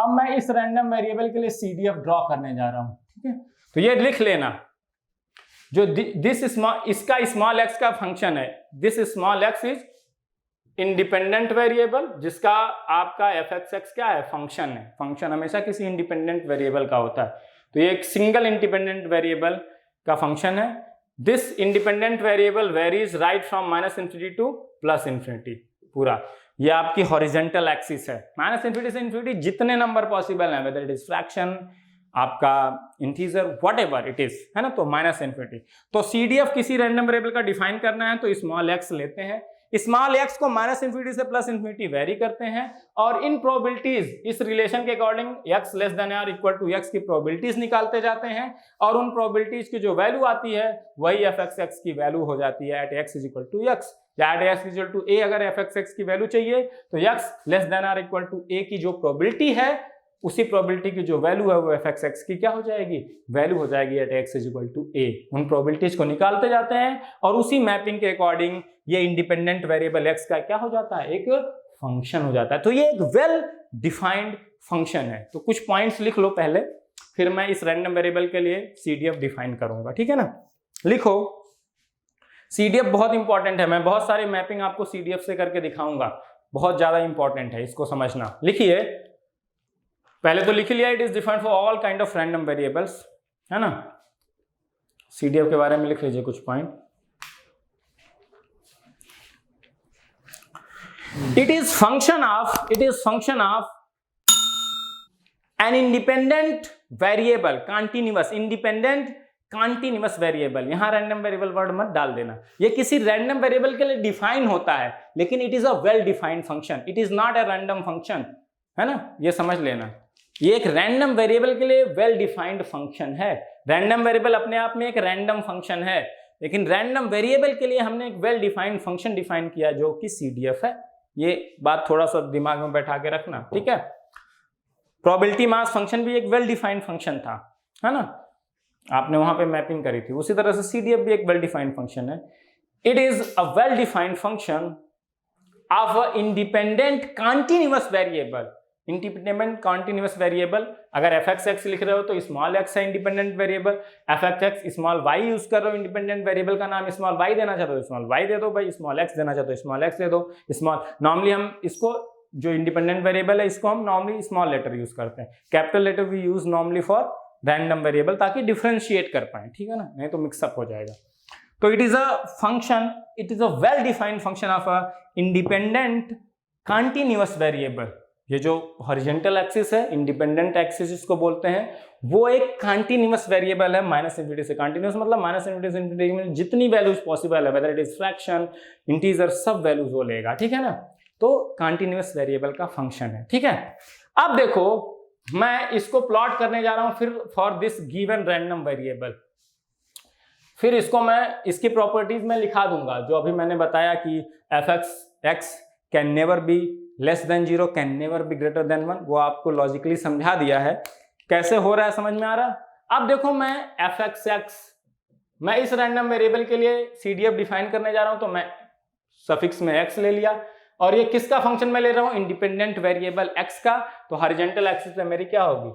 अब मैं इस रैंडम वेरिएबल के लिए CDF ड्रॉ करने जा रहा हूं, ठीक है। तो ये लिख लेना, जो इसका स्मॉल x का फंक्शन है, this small x is independent variable, जिसका आपका fxx क्या है, फंक्शन है। फंक्शन हमेशा किसी इंडिपेंडेंट वेरिएबल का होता है, तो ये एक सिंगल इंडिपेंडेंट वेरिएबल का फंक्शन है। This independent variable varies right from -∞ to +∞। पूरा ये आपकी हॉरिजेंटल एक्सिस है, -∞ से इन्फिनिटी जितने नंबर पॉसिबल है, वेदर इट इज फ्रैक्शन, आपका इंटीजर, व्हाटएवर इट इज, है ना। तो -∞। तो CDF किसी रैंडम वेरिएबल का डिफाइन करना है तो स्मॉल x लेते हैं, स्मॉल x को -∞ से +∞ वेरी करते हैं, और इन प्रोबेबिलिटीज, इस रिलेशन के अकॉर्डिंग x लेस देन और इक्वल टू x की प्रोबेबिलिटीज निकालते जाते हैं, और उन प्रोबेबिलिटीज की जो वैल्यू आती है वही fxx की वैल्यू हो जाती है at x is equal to x, या at x is equal to a। अगर fxx की वैल्यू चाहिए तो x लेस देन और इक्वल टू a की जो प्रोबेबिलिटी है, उसी प्रोबेबिलिटी की जो वैल्यू है वो fxx की क्या हो जाएगी, वैल्यू हो जाएगी at x is equal to a। उन प्रोबेबिलिटीज को निकालते जाते हैं, और उसी मैपिंग के अकॉर्डिंग ये इंडिपेंडेंट वेरिएबल x का क्या हो जाता है, एक फंक्शन हो जाता है। तो ये एक वेल डिफाइंड फंक्शन है। तो कुछ पॉइंट्स लिख लो पहले, फिर मैं इस रैंडम वेरिएबल के लिए CDF डिफाइन करूंगा, ठीक है ना। लिखो, CDF बहुत इंपॉर्टेंट है, मैं बहुत सारी मैपिंग आपको CDF से करके दिखाऊंगा, बहुत ज्यादा इंपॉर्टेंट है, इसको समझना। लिखिए, पहले तो लिख लिया, it is defined for all kind of random variables, है ना। CDF के बारे में लिख लीजिए कुछ point. It is function of an independent variable, independent continuous variable। यहां रैंडम वेरिएबल वर्ड मत डाल देना, ये किसी रैंडम वेरिएबल के लिए डिफाइन होता है, लेकिन it is a well defined function, it is not a random function, है ना। ये समझ लेना, ये एक रैंडम वेरिएबल के लिए वेल डिफाइंड फंक्शन है। रैंडम वेरिएबल अपने आप में एक रैंडम फंक्शन है, लेकिन रैंडम वेरिएबल के लिए हमने एक वेल डिफाइंड फंक्शन डिफाइन किया जो कि CDF है। ये बात थोड़ा सा दिमाग में बैठा के रखना, ठीक है। प्रोबेबिलिटी मास फंक्शन भी एक वेल डिफाइंड फंक्शन था, है ना, आपने वहां पे मैपिंग करी थी। उसी तरह से CDF भी एक वेल डिफाइंड फंक्शन है। It is a well defined function of a independent continuous variable. Independent continuous variable, अगर fxx लिख रहे हो तो स्मॉल x है independent variable, fxx small y use कर रहे हो, इंडिपेंडेंट वेरिएबल का नाम स्मॉल y देना चाहते हो स्मॉल y दे दो भाई, स्मॉल x देना चाहते हो स्मॉल x दे दो। स्मॉल नॉर्मली हम इसको, जो इंडिपेंडेंट वेरिएबल है, इसको हम नॉर्मली स्मॉल लेटर यूज करते हैं, capital letter we use normally for random variable, ताकि डिफरेंशिएट कर पाए, ठीक है ना, नहीं तो मिक्सअप हो जाएगा। तो it is a function, it is a well defined function of a independent continuous variable. ये जो हॉरिजॉन्टल एक्सिस है, इंडिपेंडेंट एक्सिस इसको बोलते हैं, वो एक कॉन्टिन्यूअस वेरिएबल है। -∞ से कॉन्टिन्यूअस मतलब -∞ से इन्फिनिटी में जितनी वैल्यूज पॉसिबल है, whether it is fraction, integer, सब वैल्यूज वो लेगा, ठीक है ना। तो कॉन्टिन्यूअस वेरिएबल का फंक्शन है, ठीक है। अब देखो, मैं इसको प्लॉट करने जा रहा हूं फिर for this given random variable. फिर इसको मैं इसकी प्रॉपर्टीज में लिखा दूंगा, जो अभी मैंने बताया कि fxx can never be less than 0, can never be greater then 1, वो आपको लॉजिकली समझा दिया है। कैसे हो रहा है, समझ में आ रहा है। अब देखो, मैं fxx, मैं इस रैंडम वेरिएबल के लिए CDF डिफाइन करने जा रहा हूं, तो मैं सफिक्स में x ले लिया, और ये किसका फंक्शन मैं ले रहा हूं, इंडिपेंडेंट वेरिएबल x का। तो हॉरिजॉन्टल एक्सिस पे मेरी क्या होगी,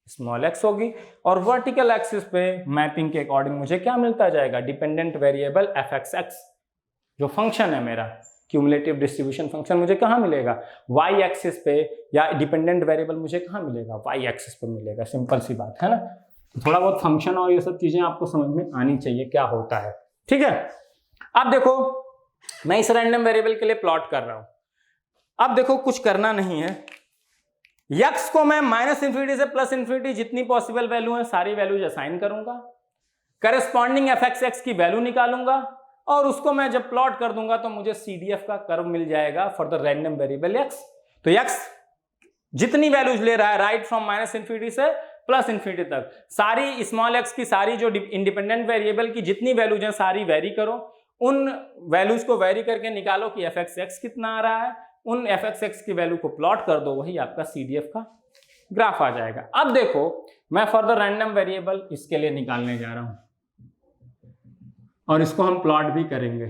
स्मॉल x होगी, और वर्टिकल एक्सिस पे मैपिंग के अकॉर्डिंग मुझे क्या मिलता जाएगा, डिपेंडेंट वेरिएबल fxx, जो फंक्शन है मेरा क्यूमुलेटिव डिस्ट्रीब्यूशन फंक्शन, मुझे कहाँ मिलेगा, y एक्सिस पे, या डिपेंडेंट वेरिएबल मुझे कहाँ मिलेगा, y एक्सिस पे मिलेगा। सिंपल सी बात है ना। थोड़ा बहुत फंक्शन और ये सब चीजें आपको समझ में आनी चाहिए क्या होता है, ठीक है। अब देखो, मैं इस रैंडम वेरिएबल के लिए प्लॉट कर रहा हूं। अब देखो, कुछ करना नहीं है, x को मैं -∞ से +∞ जितनी पॉसिबल वैल्यू है सारी वैल्यूज असाइन करूंगा, करस्पॉन्डिंग fxx की वैल्यू निकालूंगा, और उसको मैं जब प्लॉट कर दूंगा तो मुझे CDF का कर्व मिल जाएगा for the random variable x। तो x जितनी वैल्यूज ले रहा है, राइट फ्रॉम -∞ से +∞ तक, सारी स्मॉल x की सारी जो इंडिपेंडेंट वेरिएबल की जितनी वैल्यूज हैं सारी वेरी करो, उन वैल्यूज को वेरी करके निकालो कि fxx कितना आ रहा है, उन fxx की वैल्यू को प्लॉट कर दो, वही आपका CDF का ग्राफ आ जाएगा। अब देखो, मैं फॉर द रैंडम वेरिएबल इसके लिए निकालने जा रहा हूं, और इसको हम प्लॉट भी करेंगे,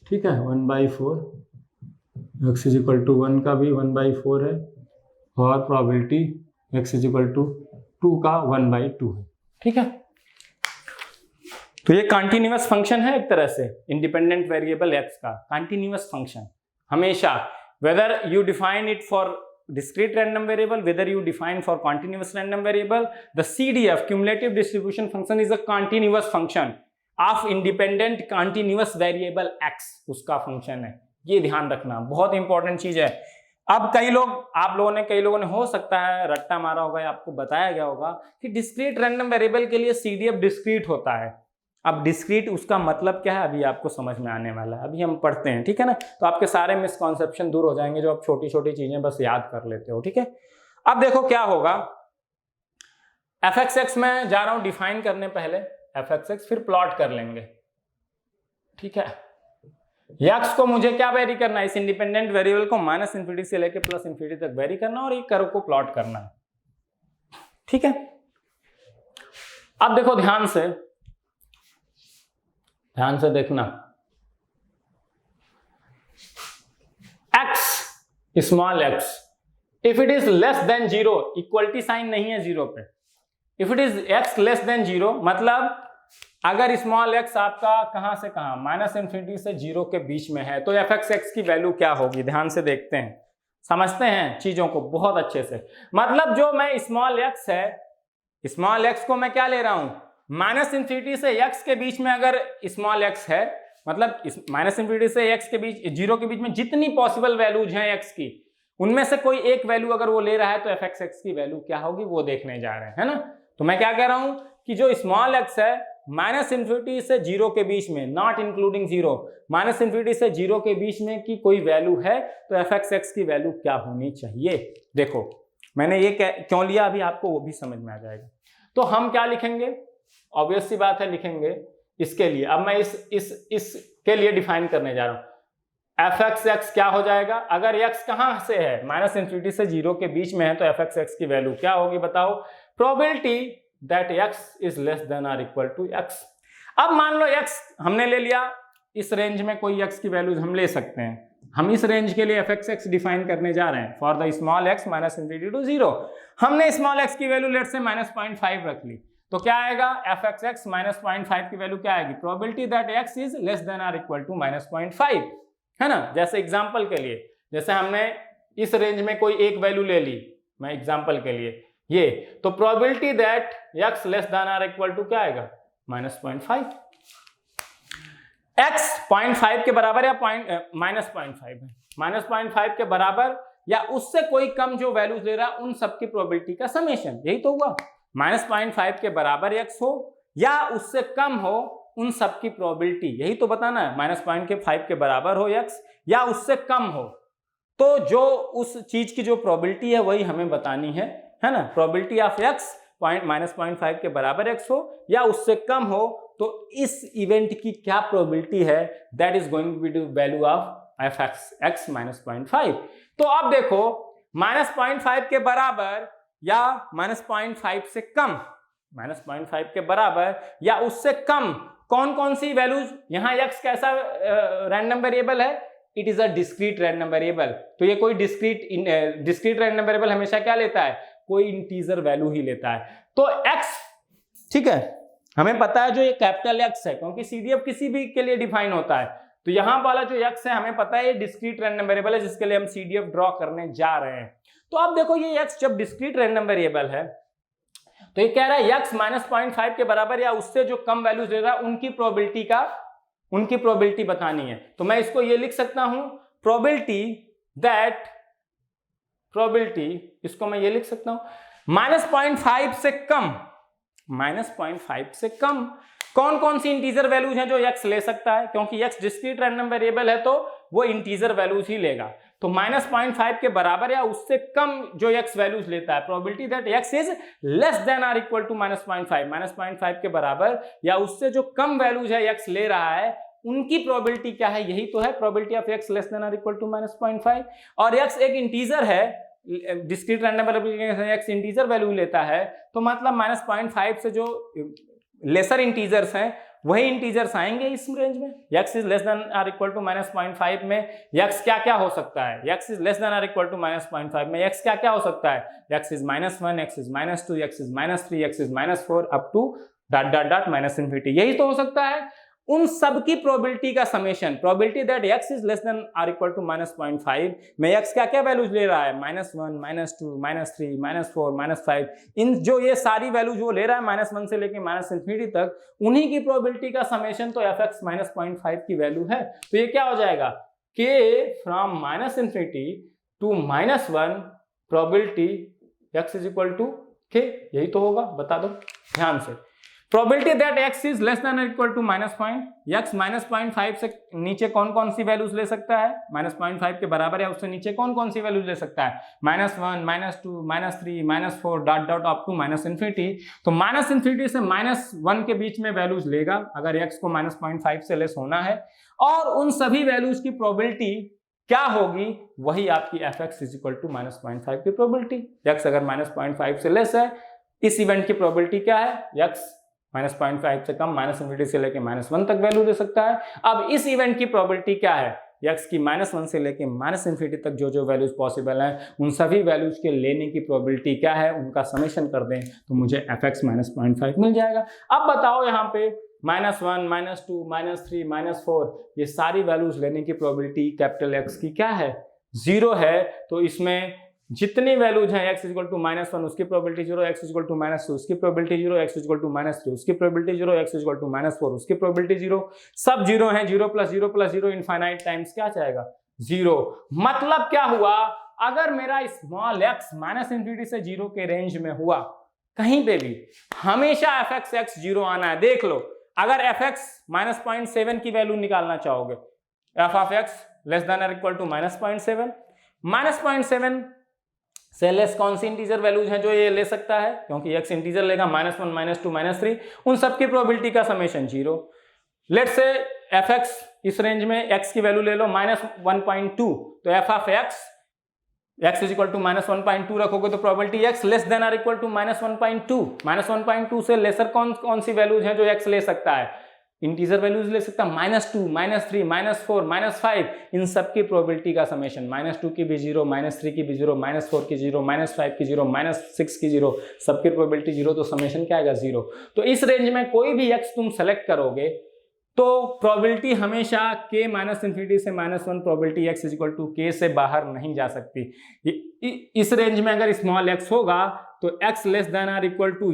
ठीक है। 1/4 x इज इक्वल टू 1 का भी 1/4 है, और प्रोबेबिलिटी x इक्वल टू 2 का 1/2 है। ठीक है, तो ये कंटिन्यूअस फंक्शन है एक तरह से इंडिपेंडेंट वेरिएबल x का कंटिन्यूअस फंक्शन। हमेशा whether you define it for discrete random variable, whether you define for continuous random variable, the CDF cumulative distribution function is a continuous function of independent continuous variable x, उसका function है। ये ध्यान रखना, बहुत important चीज है। अब कई लोगों ने हो सकता है रट्टा मारा होगा या आपको बताया गया होगा कि डिस्क्रीट रैंडम वेरिएबल के लिए CDF डिस्क्रीट होता है। अब डिस्क्रीट उसका मतलब क्या है अभी आपको समझ में आने वाला है, अभी हम पढ़ते हैं। ठीक है ना, तो आपके सारे मिसकॉन्सेप्शन दूर हो जाएंगे जो आप छोटी छोटी चीजें बस याद कर लेते हो। ठीक है, अब देखो क्या होगा। fx(x) में जा रहा हूं डिफाइन करने, पहले fx(x) फिर प्लॉट कर लेंगे। ठीक है, x को मुझे क्या वेरी करना है, इस इंडिपेंडेंट वेरिएबल को -∞ से लेकर +∞ तक वेरी करना और ये कर्व को प्लॉट करना है। ठीक है, अब देखो ध्यान से देखना, x small x if it is less than 0, equality sign नहीं है 0 पे। If it is x less than 0 मतलब अगर स्मॉल x आपका कहां से कहां -∞ से 0 के बीच में है तो fx(x) की वैल्यू क्या होगी, ध्यान से देखते हैं, समझते हैं चीजों को बहुत अच्छे से। मतलब जो मैं स्मॉल x है, स्मॉल x को मैं क्या ले रहा हूं, -∞ से x के बीच में अगर स्मॉल x है, मतलब -∞ से x के बीच 0 के बीच में जितनी पॉसिबल वैल्यूज हैं x की, उनमें से कोई एक वैल्यू अगर वो ले रहा है तो fx(x) की वैल्यू क्या होगी वो देखने जा रहे हैं, है ना। तो मैं क्या कह रहा हूं कि जो स्मॉल x है -∞ से 0 के बीच में, नॉट इंक्लूडिंग 0, -∞ से 0 के बीच में की कोई वैल्यू है तो fx(x) की वैल्यू क्या होनी चाहिए। देखो मैंने ये क्यों लिया अभी आपको वो भी समझ में आ जाएगा। तो हम क्या लिखेंगे, ऑब्वियस सी बात है लिखेंगे इसके लिए। अब मैं इसके लिए डिफाइन करने जा रहा हूं, fx(x) क्या हो जाएगा, अगर x कहां से है -∞ से 0 के बीच में है तो fx(x) की वैल्यू क्या होगी बताओ, probability that x is less than और इक्वल टू x। अब मान लो x हमने ले लिया, इस रेंज में कोई x की वैल्यूज हम ले सकते हैं, हम इस रेंज के लिए fx(x) डिफाइन करने जा रहे हैं for the small x -∞ to 0। हमने स्मॉल x की वैल्यू लेट से -0.5 रख ली, तो क्या आएगा fx(x) -0.5 की वैल्यू क्या आएगी, probability that x is less than और इक्वल टू -0.5, है ना। जैसे एग्जांपल के लिए, जैसे हमने इस रेंज में कोई एक वैल्यू ले ली, मैं एग्जांपल के लिए ये, तो probability that x less than और इक्वल टू क्या आएगा -0.5। x 0.5 के बराबर या -0.5 है, -0.5 के बराबर या उससे कोई कम जो वैल्यूज ले रहा है उन सबकी प्रोबेबिलिटी का समेशन, यही तो हुआ। -0.5 के बराबर x हो या उससे कम हो उन सब की प्रोबेबिलिटी, यही तो बताना है। -0.5 के बराबर हो x या उससे कम हो, तो जो उस चीज की जो प्रोबेबिलिटी है वही हमें बतानी है ना। प्रोबेबिलिटी ऑफ x -0.5 के बराबर x हो या उससे कम हो, तो इस इवेंट की क्या प्रोबेबिलिटी है, that is going to be the value of fx(x) -0.5। तो अब देखो -0.5 के बराबर या -0.5 से कम, -0.5 के बराबर या उससे कम कौन कौन सी वैल्यूज, यहां x कैसा रैंडम वेरिएबल है, it is a discrete random variable. तो ये कोई डिस्क्रीट रैंडम वेरिएबल हमेशा क्या लेता है, कोई इंटीजर वैल्यू ही लेता है। तो x, ठीक है, हमें पता है जो ये कैपिटल X है क्योंकि CDF किसी भी के लिए डिफाइन होता है, तो यहां वाला जो x है हमें पता है ये डिस्क्रीट रैंडम वेरिएबल है जिसके लिए हम CDF ड्रॉ करने जा रहे हैं। तो अब देखो ये x जब डिस्क्रीट रैंडम वेरिएबल है तो ये कह रहा है x -0.5 के बराबर या उससे जो कम वैल्यूज ले रहा है उनकी प्रोबेबिलिटी बतानी है। तो मैं इसको ये लिख सकता हूं, प्रोबेबिलिटी इसको मैं ये लिख सकता हूं -0.5 से कम, -0.5 से कम कौन कौन सी इंटीजर वैल्यूज हैं जो x ले सकता है, क्योंकि x डिस्क्रीट रैंडम वेरिएबल है तो वो इंटीजर वैल्यूज ही लेगा। तो -0.5 के बराबर या उससे कम जो x वैल्यूज लेता है, probability that x is less than और इक्वल टू -0.5, -0.5 के बराबर या उससे जो कम वैल्यूज है x ले रहा है उनकी प्रोबेबिलिटी क्या है, यही तो है probability of x less than और इक्वल टू -0.5। और x एक इंटीजर है, discrete random variable x integer value लेता है, तो मतलब -0.5 से जो लेसर इंटीजर्स हैं वही इंटीजर्स आएंगे इस रेंज में। x is less than or equal to -0.5 में x क्या क्या हो सकता है, x is less than or equal to -0.5 में x क्या क्या हो सकता है, x is -1, x is -2, x is -3, x is -4 up to dot dot dot minus infinity, यही तो हो सकता है। उन सब की प्रोबेबिलिटी का summation, probability that x is less than or equal to -0.5 में x क्या क्या वैल्यूज ले रहा है, -1, -2, -3, -4, -5, इन जो ये सारी वैल्यू जो ले रहा है -1 से लेके -इन्फिनिटी तक, उन्हीं की प्रोबेबिलिटी का समेशन तो fx -0.5 की वैल्यू है। तो ये क्या हो जाएगा, k from -minus infinity to -1 probability x is equal to k, यही तो होगा, बता दो ध्यान से। Probability that x is less than equal to x -0.5 से नीचे कौन कौन सी वैल्यूज ले सकता है, -0.5 के बराबर है, उससे नीचे कौन कौन सी वैल्यूज ले सकता है, -1, -2, -3, -4 dot dot up to -minus infinity. तो -इन्फिनिटी से -1 के बीच में वैल्यूज लेगा अगर x को -0.5 से लेस होना है, और उन सभी वैल्यूज की प्रोबेबिलिटी क्या होगी, वही आपकी fx इज इक्वल टू -0.5 की प्रोबेबिलिटी। x अगर -0.5 से लेस है, इस इवेंट की प्रोबेबिलिटी क्या है, x -0.5 से कम -इन्फिनिटी से लेके -1 तक वैल्यू दे सकता है। अब इस इवेंट की प्रोबेबिलिटी क्या है, x की -1 से लेके -इन्फिनिटी तक जो जो वैल्यूज पॉसिबल हैं, उन सभी वैल्यूज के लेने की प्रोबेबिलिटी क्या है, उनका समेशन कर दें तो मुझे fx -0.5 मिल जाएगा। अब बताओ यहाँ पे -1, -2, -3, -4 ये सारी वैल्यूज लेने की प्रोबेबिलिटी कैपिटल X की क्या है, 0 है। तो इसमें जितनी वैल्यूज हैं x इक्वल टू -1 उसकी प्रोबेबिलिटी 0, x इक्वल टू -2 उसकी प्रोबेबिलिटी 0, x इक्वल टू -3 उसकी प्रोबेबिलिटी 0, x इक्वल टू -4 उसकी प्रोबेबिलिटी 0, सब 0 हैं, 0 + 0 + 0 इनफाइनाइट टाइम्स क्या जाएगा 0। मतलब क्या हुआ, अगर मेरा स्मॉल x -इन्फिनिटी से 0 के रेंज में हुआ कहीं पे भी, हमेशा fx x 0 आना है। देख लो, अगर fx -0.7 की वैल्यू निकालना चाहोगे, f of x less than और इक्वल टू -0.7, -0.7 से लेस कौन सी इंटीजर वैल्यूज हैं जो ये ले सकता है, क्योंकि x इंटीजर लेगा -1, -2, -3, उन सब की प्रोबेबिलिटी का समेशन 0। लेट्स से fx इस रेंज में x की वैल्यू ले लो -1.2, तो f of x is equal to -1.2 रखोगे तो प्रोबेबिलिटी x लेस देन और इक्वल टू -1.2, -1.2 से लेसर कौन कौन सी वैल्यूज हैं जो x ले सकता है, इंटीजर वैल्यूज ले सकता है -2, -3, -4, -5, इन सब की प्रोबेबिलिटी का समेशन, -2 की भी 0, -3 की भी 0, -4 की 0, -5 की 0, -6 की 0, सबकी प्रोबेबिलिटी 0, तो समेशन क्या आएगा 0। तो इस रेंज में कोई भी x तुम सेलेक्ट करोगे तो प्रोबेबिलिटी हमेशा k -इन्फिनिटी से -1 probability x is equal to k से बाहर नहीं जा सकती। इस रेंज में अगर स्मॉल x होगा तो x लेस देन और इक्वल टू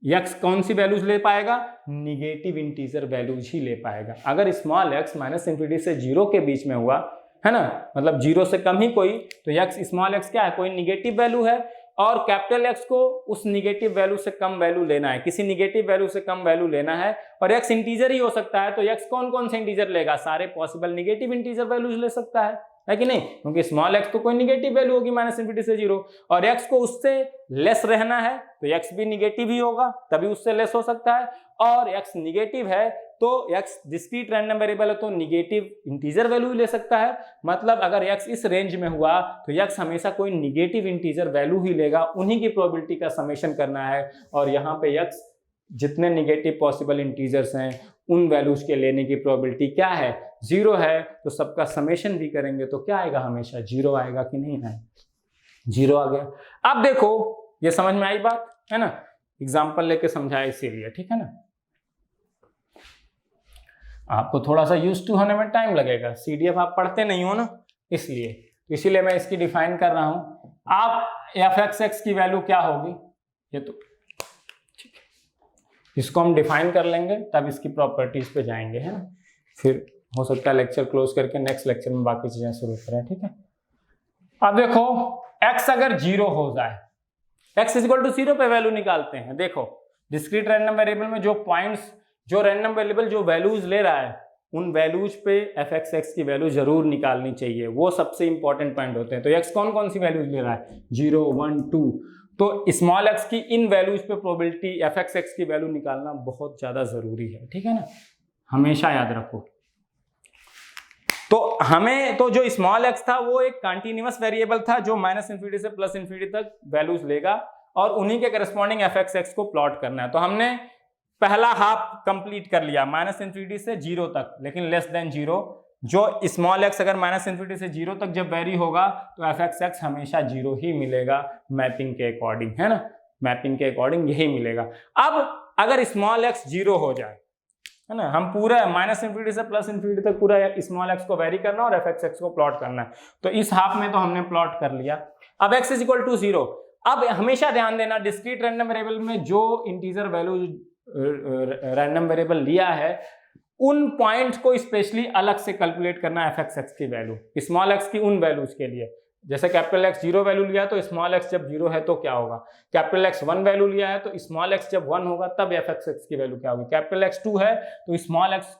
x कौन सी वैल्यूज ले पाएगा, निगेटिव इंटीजर वैल्यूज ही ले पाएगा। अगर स्मॉल x -इन्फिनिटी से 0 के बीच में हुआ है ना, मतलब 0 से कम ही कोई, तो x स्मॉल x क्या है, कोई निगेटिव वैल्यू है, और कैपिटल X को उस निगेटिव वैल्यू से कम वैल्यू लेना है, किसी निगेटिव वैल्यू से कम वैल्यू लेना है, और x इंटीजर ही हो सकता है, तो x कौन कौन से इंटीजर लेगा, सारे पॉसिबल निगेटिव इंटीजर वैल्यूज ले सकता है कि नहीं, क्योंकि स्मॉल x तो कोई निगेटिव वैल्यू होगी -इन्फिनिटी से 0, और x को उससे लेस रहना है तो x भी निगेटिव ही होगा, तभी उससे लेस हो सकता है, और x निगेटिव है तो x डिस्क्रीट रैंडम वेरिएबल है तो निगेटिव इंटीजर वैल्यू ले सकता है। मतलब अगर x इस रेंज में हुआ तो x हमेशा कोई निगेटिव इंटीजर वैल्यू ही लेगा, उन्हीं की प्रोबेबिलिटी का समेशन करना है, और यहाँ पे x जितने निगेटिव पॉसिबल इंटीजर्स हैं उन वैल्यूज के लेने की प्रोबेबिलिटी क्या है, 0 है, तो सबका समेशन भी करेंगे तो क्या आएगा, हमेशा 0 आएगा कि नहीं आएगा, 0 आ गया। अब देखो ये समझ में आई बात है ना, एग्जाम्पल लेके समझाया इसीलिए, ठीक है ना, आपको थोड़ा सा यूज टू होने में टाइम लगेगा, CDF आप पढ़ते नहीं हो ना, इसीलिए मैं इसकी डिफाइन कर रहा हूं। आप fx की वैल्यू क्या होगी, ये तो ठीक है, इसको हम डिफाइन कर लेंगे तब इसकी प्रॉपर्टीज पे जाएंगे, है ना, फिर हो सकता है लेक्चर क्लोज करके नेक्स्ट लेक्चर में बाकी चीजें शुरू करें, ठीक है। अब देखो x अगर 0 हो जाए, x इज इक्वल टू 0 पे वैल्यू निकालते हैं। देखो डिस्क्रीट रैंडम वेरिएबल में जो पॉइंट्स, जो रैंडम वेरिएबल जो वैल्यूज ले रहा है, उन वैल्यूज पे fx की वैल्यू जरूर निकालनी चाहिए, वो सबसे इंपॉर्टेंट पॉइंट होते हैं। तो x कौन कौन सी वैल्यूज ले रहा है, 0, 1, 2, तो स्मॉल x की इन वैल्यूज पे प्रोबेबिलिटी fx की वैल्यू निकालना बहुत ज्यादा जरूरी है, ठीक है ना, हमेशा याद रखो। तो हमें तो जो स्मॉल x था वो एक कंटीन्यूअस वेरिएबल था जो -इन्फिनिटी से +इन्फिनिटी तक वैल्यूज लेगा, और उन्हीं के करस्पॉन्डिंग fx को प्लॉट करना है। तो हमने पहला हाफ कंप्लीट कर लिया माइनस इन्फिनिटी से 0 तक, लेकिन लेस देन 0। जो स्मॉल एक्स अगर माइनस इन्फिनिटी से 0 तक जब वेरी होगा तो एफ एक्स एक्स हमेशा 0 ही मिलेगा मैपिंग के अकॉर्डिंग, है ना, मैपिंग के अकॉर्डिंग यही मिलेगा। अब अगर स्मॉल एक्स 0 हो जाए, है ना, हम पूरा माइनस इन्फिनिटी से प्लस इन्फिनिटी तक पूरा स्मॉल एक्स को वेरी करना और एफ एक्स एक्स को प्लॉट करना है। तो इस हाफ में तो हमने प्लॉट कर लिया। अब x इज इक्वल टू 0। अब हमेशा ध्यान देना डिस्क्रीट रैंडम वेरिएबल में जो इंटीजर वैल्यू रैंडम वेरिएबल लिया है उन पॉइंट्स को स्पेशली अलग से कैलकुलेट करना एफ एक्स एक्स की वैल्यू, स्मॉल एक्स की उन वैल्यूज के लिए। जैसे कैपिटल एक्स 0 वैल्यू लिया तो स्मॉल एक्स जब 0 है तो क्या होगा, कैपिटल एक्स 1 वैल्यू लिया है तो स्मॉल एक्स जब 1 होगा तब एफ एक्स एक्स की वैल्यू क्या होगी, कैपिटल एक्स 2 है तो स्मॉल एक्स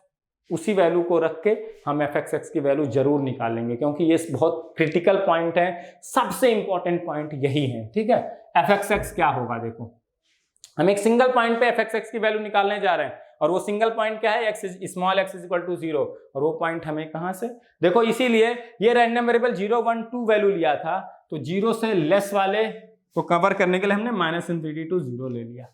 उसी वैल्यू को रख के हम एफ एक्स एक्स की वैल्यू जरूर निकालेंगे, क्योंकि ये बहुत क्रिटिकल पॉइंट है, सबसे इंपॉर्टेंट पॉइंट यही है। ठीक है, एफ एक्स एक्स क्या होगा, देखो हम एक सिंगल पॉइंट पे एफ एक्स एक्स की वैल्यू निकालने जा रहे हैं और वो सिंगल पॉइंट क्या है, x small x is equal to 0, और वो पॉइंट हमें कहां से, देखो इसीलिए ये रैंडम वेरिएबल 0 1 2 वैल्यू लिया था तो 0 से लेस वाले को कवर करने के लिए हमने माइनस इन्फिनिटी टू 0 ले लिया।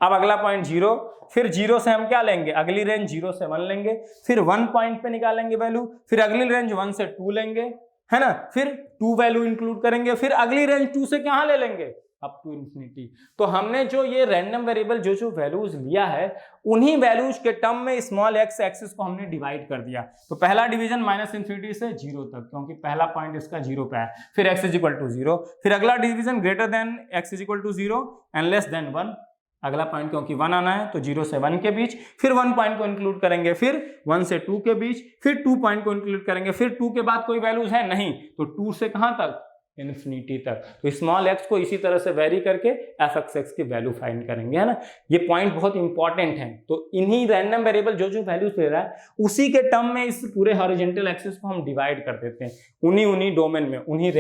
अब अगला पॉइंट 0, फिर 0 से हम क्या लेंगे, अगली रेंज 0 से 1 लेंगे, फिर 1 पॉइंट पे निकालेंगे वैल्यू, फिर अगली रेंज 1 से 2 लेंगे, है ना, फिर 2 वैल्यू इंक्लूड करेंगे, फिर अगली रेंज 2 से कहां ले लेंगे, अप टू इन्फिनिटी। तो हमने जो ये रैंडम वेरिएबल जो वैल्यूज लिया है उन्हीं वैल्यूज के टर्म में स्मॉल एक्स एक्सिस को हमने डिवाइड कर दिया। तो पहला डिवीजन माइनस इन्फिनिटी से 0 तक, क्योंकि पहला पॉइंट इसका 0 पे है, फिर x इज इक्वल टू 0, फिर अगला division greater than x is equal to 0 and less than 1, अगला पॉइंट क्योंकि 1 आना है तो 0 से 1 के बीच, फिर 1 पॉइंट को इंक्लूड करेंगे, फिर 1 से 2 के बीच, फिर 2 पॉइंट को इंक्लूड करेंगे, फिर 2 के बाद कोई वैल्यूज है नहीं तो 2 से कहां तक, इन्फिनिटी तक। तो स्मॉल एक्स को इसी तरह से वेरी करके एफ एक्स एक्स की वैल्यू फाइंड करेंगे, है ना। ये पॉइंट बहुत इंपॉर्टेंट है। तो इन्हीं रैंडम वेरिएबल जो वैल्यूज ले रहा है उसी के टर्म में इस पूरे हॉरिजॉन्टल एक्सिस को हम डिवाइड कर देते हैं, उन्हीं डोमेन में, उन्हीं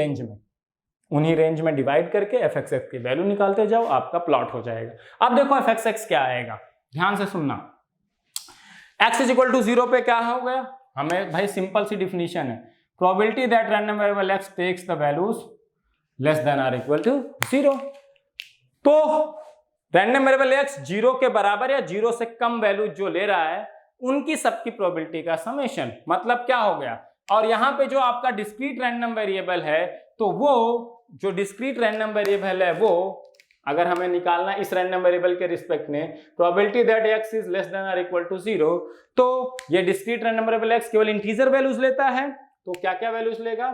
रेंज में डिवाइड करके एफ एक्स एक्स की वैल्यू निकालते जाओ, आपका प्लॉट हो जाएगा। अब देखो एफ एक्स एक्स क्या आएगा, ध्यान से सुनना। एक्स इज इक्वल टू 0 पे क्या हो गया, हमें भाई सिंपल सी डिफिनीशन है, probability that random variable x takes the values less than or equal to 0। तो रैंडम वेरिएबल x 0 के बराबर या 0 से कम वैल्यू जो ले रहा है उनकी सबकी प्रोबेबिलिटी का समेशन, मतलब क्या हो गया। और यहां पे जो आपका डिस्क्रीट रैंडम वेरिएबल है तो वो जो डिस्क्रीट रैंडम वेरिएबल है वो अगर हमें निकालना इस रैंडम वेरिएबल के रिस्पेक्ट में probability that x is less than और इक्वल टू 0, तो ये डिस्क्रीट रैंडम वेरिएबल x केवल इंटीजर वैल्यूज लेता है। तो क्या क्या वैल्यूज लेगा,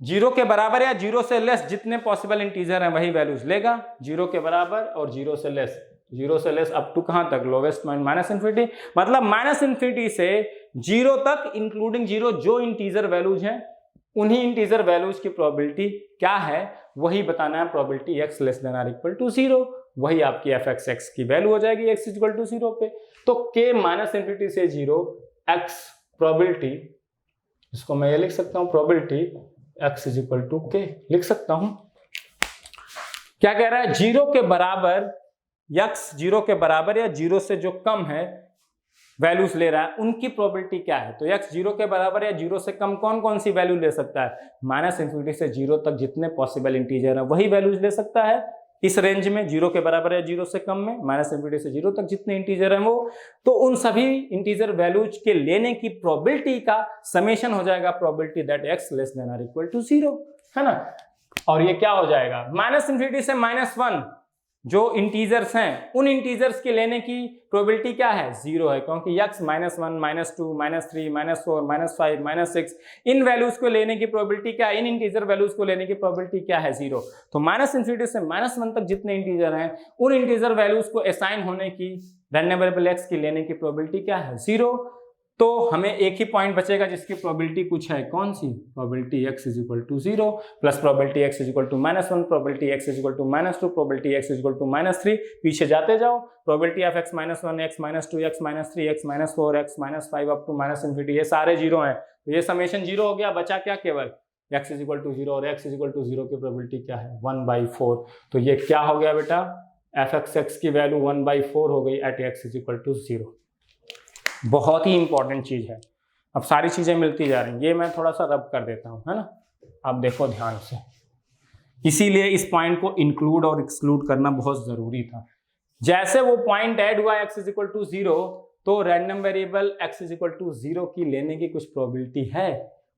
0 के बराबर या 0 से लेस जितने पॉसिबल इंटीजर हैं वही वैल्यूज लेगा, 0 के बराबर और 0 से लेस अप टू कहां तक, लोवेस्ट पॉइंट माइनस इन्फिनिटी, मतलब माइनस इन्फिनिटी से 0 तक इंक्लूडिंग 0 जो इंटीजर वैल्यूज हैं उन्हीं इंटीजर वैल्यूज की प्रोबेबिलिटी क्या है वही बताना है, प्रोबेबिलिटी x लेस देन और इक्वल टू 0, वही आपकी एफ एक्स एक्स की वैल्यू हो जाएगी x इक्वल टू 0 पे। तो k माइनस इन्फिनिटी से 0 x प्रोबेबिलिटी, इसको मैं ये लिख सकता हूं probability x is equal to k लिख सकता हूं। क्या कह रहा है, 0 के बराबर x 0 के बराबर या 0 से जो कम है वैल्यूज ले रहा है उनकी प्रोबेबिलिटी क्या है। तो x 0 के बराबर या 0 से कम कौन कौन सी वैल्यू ले सकता है, माइनस इन्फिनिटी से 0 तक जितने पॉसिबल इंटीजर है वही वैल्यूज ले सकता है इस रेंज में, 0 के बराबर या 0 से कम में, माइनस इन्फिनिटी से 0 तक जितने इंटीजर हैं वो, तो उन सभी इंटीजर वैल्यूज के लेने की प्रोबेबिलिटी का समेशन हो जाएगा probability that x less than और इक्वल टू 0, है ना। और ये क्या हो जाएगा, माइनस इन्फिनिटी से -1 जो इंटीजर्स हैं उन इंटीजर्स के लेने की प्रोबेबिलिटी क्या है, 0 है, क्योंकि x -1 -2 -3 -4 -5 -6 इन वैल्यूज को लेने की प्रोबेबिलिटी क्या है, इन इंटीजर वैल्यूज को लेने की प्रोबेबिलिटी क्या है, 0। तो माइनस इन्फिनिटी से -1 तक जितने इंटीजर हैं उन इंटीजर वैल्यूज को असाइन होने की रैंडम वेरिएबल x की लेने की प्रोबेबिलिटी क्या है, 0। तो हमें एक ही पॉइंट बचेगा जिसकी प्रोबेबिलिटी कुछ है, कौन सी, probability x is equal to 0 plus probability x is equal to -1 probability x is equal to -2 probability x is equal to -3, पीछे जाते जाओ, probability of x -1 x -2 x -3 x -4 x -5 up to minus infinity, ये सारे 0 हैं। तो ये summation 0 हो गया, बचा क्या, केवल x इज इक्वल टू 0 और x इज इक्वल टू 0 की प्रोबेबिलिटी क्या है, 1/4। तो ये क्या हो गया बेटा, एफ एक्स एक्स की वैल्यू 1/4 हो गई at x is equal to 0। बहुत ही इंपॉर्टेंट चीज है। अब सारी चीजें मिलती जा रही हैं, ये मैं थोड़ा सा रब कर देता हूं, है ना। अब देखो ध्यान से, इसीलिए इस पॉइंट को इंक्लूड और एक्सक्लूड करना बहुत जरूरी था। जैसे वो पॉइंट ऐड हुआ x इज इक्वल टू 0, तो random variable x is equal to 0 की लेने की कुछ प्रोबेबिलिटी है।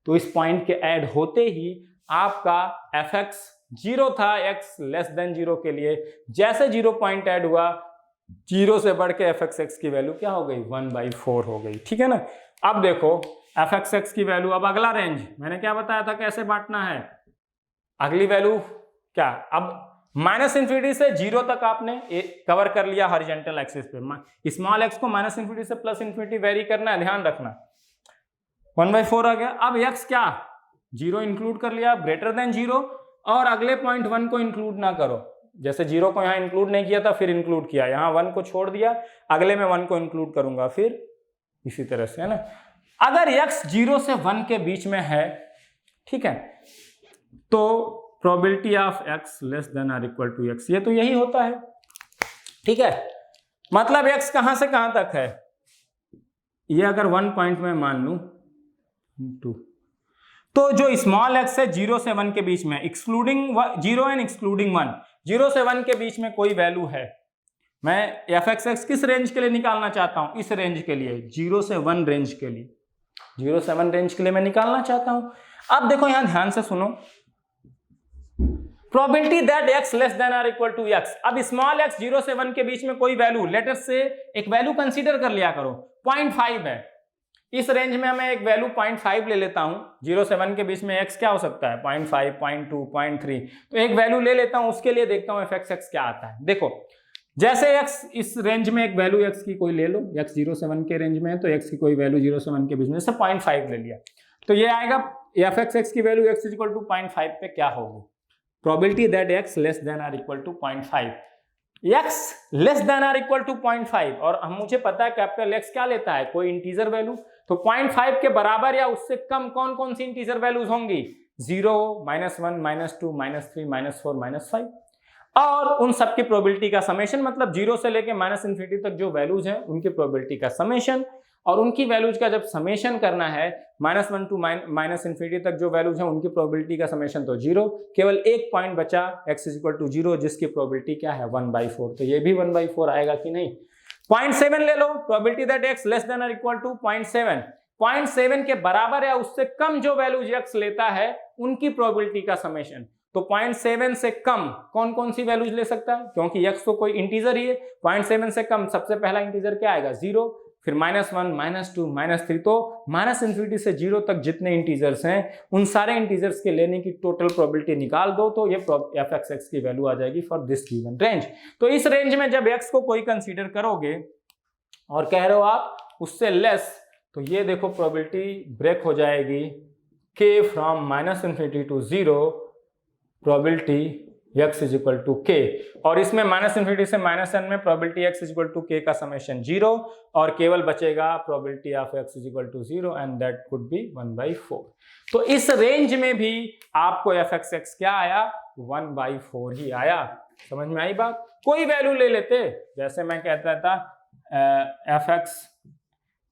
तो इस पॉइंट के ऐड होते ही आपका fx 0 था x लेस देन 0 के लिए, जैसे 0 पॉइंट ऐड हुआ 0 से बढ़ के fxx की वैल्यू क्या हो गई 1/4 हो गई। ठीक है ना। अब देखो fxx की वैल्यू, अब अगला रेंज मैंने क्या बताया था कैसे बांटना है, अगली वैल्यू क्या, अब माइनस इन्फिनिटी से 0 तक आपने कवर कर लिया हॉरिजॉन्टल एक्सिस पे, स्मॉल एक्स को माइनस इन्फिनिटी से प्लस इन्फिनिटी वेरी करना है, ध्यान रखना। 1/4 आ गया। अब x क्या 0 इंक्लूड कर लिया, ग्रेटर देन 0, और अगले पॉइंट 1 को इंक्लूड ना करो, जैसे 0 को यहाँ इंक्लूड नहीं किया था फिर इंक्लूड किया, यहाँ 1 को छोड़ दिया, अगले में 1 को इंक्लूड करूंगा, फिर इसी तरह से, है ना। अगर x 0 से 1 के बीच में है, ठीक है, तो probability of x less than और इक्वल टू x, ये तो यही होता है। ठीक है, मतलब x कहां से कहां तक है, ये अगर 1 पॉइंट में मान लू 2, तो जो स्मॉल x है 0 से 1 के बीच में, एक्सक्लूडिंग 0 एंड एक्सक्लूडिंग 1, 0 से 1 के बीच में कोई वैल्यू है, मैं fxx किस रेंज के लिए निकालना चाहता हूं, इस रेंज के लिए, 0 से 1 रेंज के लिए, 0 से 1 रेंज के लिए मैं निकालना चाहता हूं। अब देखो यहां ध्यान से सुनो, probability that x less than और इक्वल टू x, अब स्मॉल x 0 से 1 के बीच में कोई वैल्यू, लेटर से एक वैल्यू कंसीडर कर लिया करो, 0.5 है, इस रेंज में मैं एक वैल्यू 0.5 ले लेता हूं, 0 से 1 के बीच में x क्या हो सकता है 0.5, 0.2, 0.3, तो एक वैल्यू ले लेता हूं, उसके लिए देखता हूं fxx क्या आता है। देखो जैसे x इस रेंज में एक वैल्यू x की कोई ले लो, x 0 से 1 के रेंज में है, तो x की कोई वैल्यू 0 से 1 के बीच में, जैसे 0.5 ले लिया, तो ये आएगा fxx की वैल्यू x इक्वल टू 0.5 पे क्या होगी, probability that x less than और equal to 0.5, x less than और इक्वल टू 0.5, और हम मुझे पता है कैपिटल X क्या लेता है, कोई इंटीजर वैल्यू, तो 0.5 के बराबर या उससे कम कौन कौन सी इंटीजर वैल्यूज होंगी, 0, -1, -2, -3, -4, -5, और उन सब की प्रोबेबिलिटी का समेशन, मतलब 0 से लेके -इन्फिनिटी तक जो वैल्यूज हैं उनकी प्रोबेबिलिटी का समेशन, और उनकी वैल्यूज का जब समेशन करना है -1 टू -इन्फिनिटी तक जो वैल्यूज हैं उनकी प्रोबेबिलिटी का समेशन तो 0, केवल एक पॉइंट बचा x इज इक्वल टू 0 जिसकी प्रोबेबिलिटी क्या है 1/4, तो ये भी 1/4 आएगा कि नहीं। 0.7 ले लो, probability that x less than और इक्वल टू 0.7, 0.7 के बराबर या उससे कम जो वैल्यूज x लेता है उनकी प्रोबेबिलिटी का समेशन, तो 0.7 से कम कौन कौन सी वैल्यूज ले सकता है, क्योंकि x तो कोई इंटीजर ही है, 0.7 से कम सबसे पहला इंटीजर क्या आएगा 0, फिर -1, -2, -3, तो -इन्फिनिटी से 0 तक जितने इंटीजर्स हैं उन सारे इंटीजर्स के लेने की टोटल प्रोबेबिलिटी निकाल दो, तो ये fxx की वैल्यू आ जाएगी फॉर दिस गिवन रेंज। तो इस रेंज में जब x को कोई कंसीडर करोगे और कह रहे हो आप उससे लेस, तो ये देखो प्रोबेबिलिटी ब्रेक हो जाएगी, k from -minus infinity to 0, probability x is equal to k, और इसमें -इन्फिनिटी से -n में probability x is equal to k का समेशन 0, और केवल बचेगा probability of x is equal to 0 and that could be 1/4। तो इस रेंज में भी आपको fxx क्या आया 1/4 ही आया। समझ में आई बात? कोई वैल्यू ले लेते, जैसे मैं कहता था fx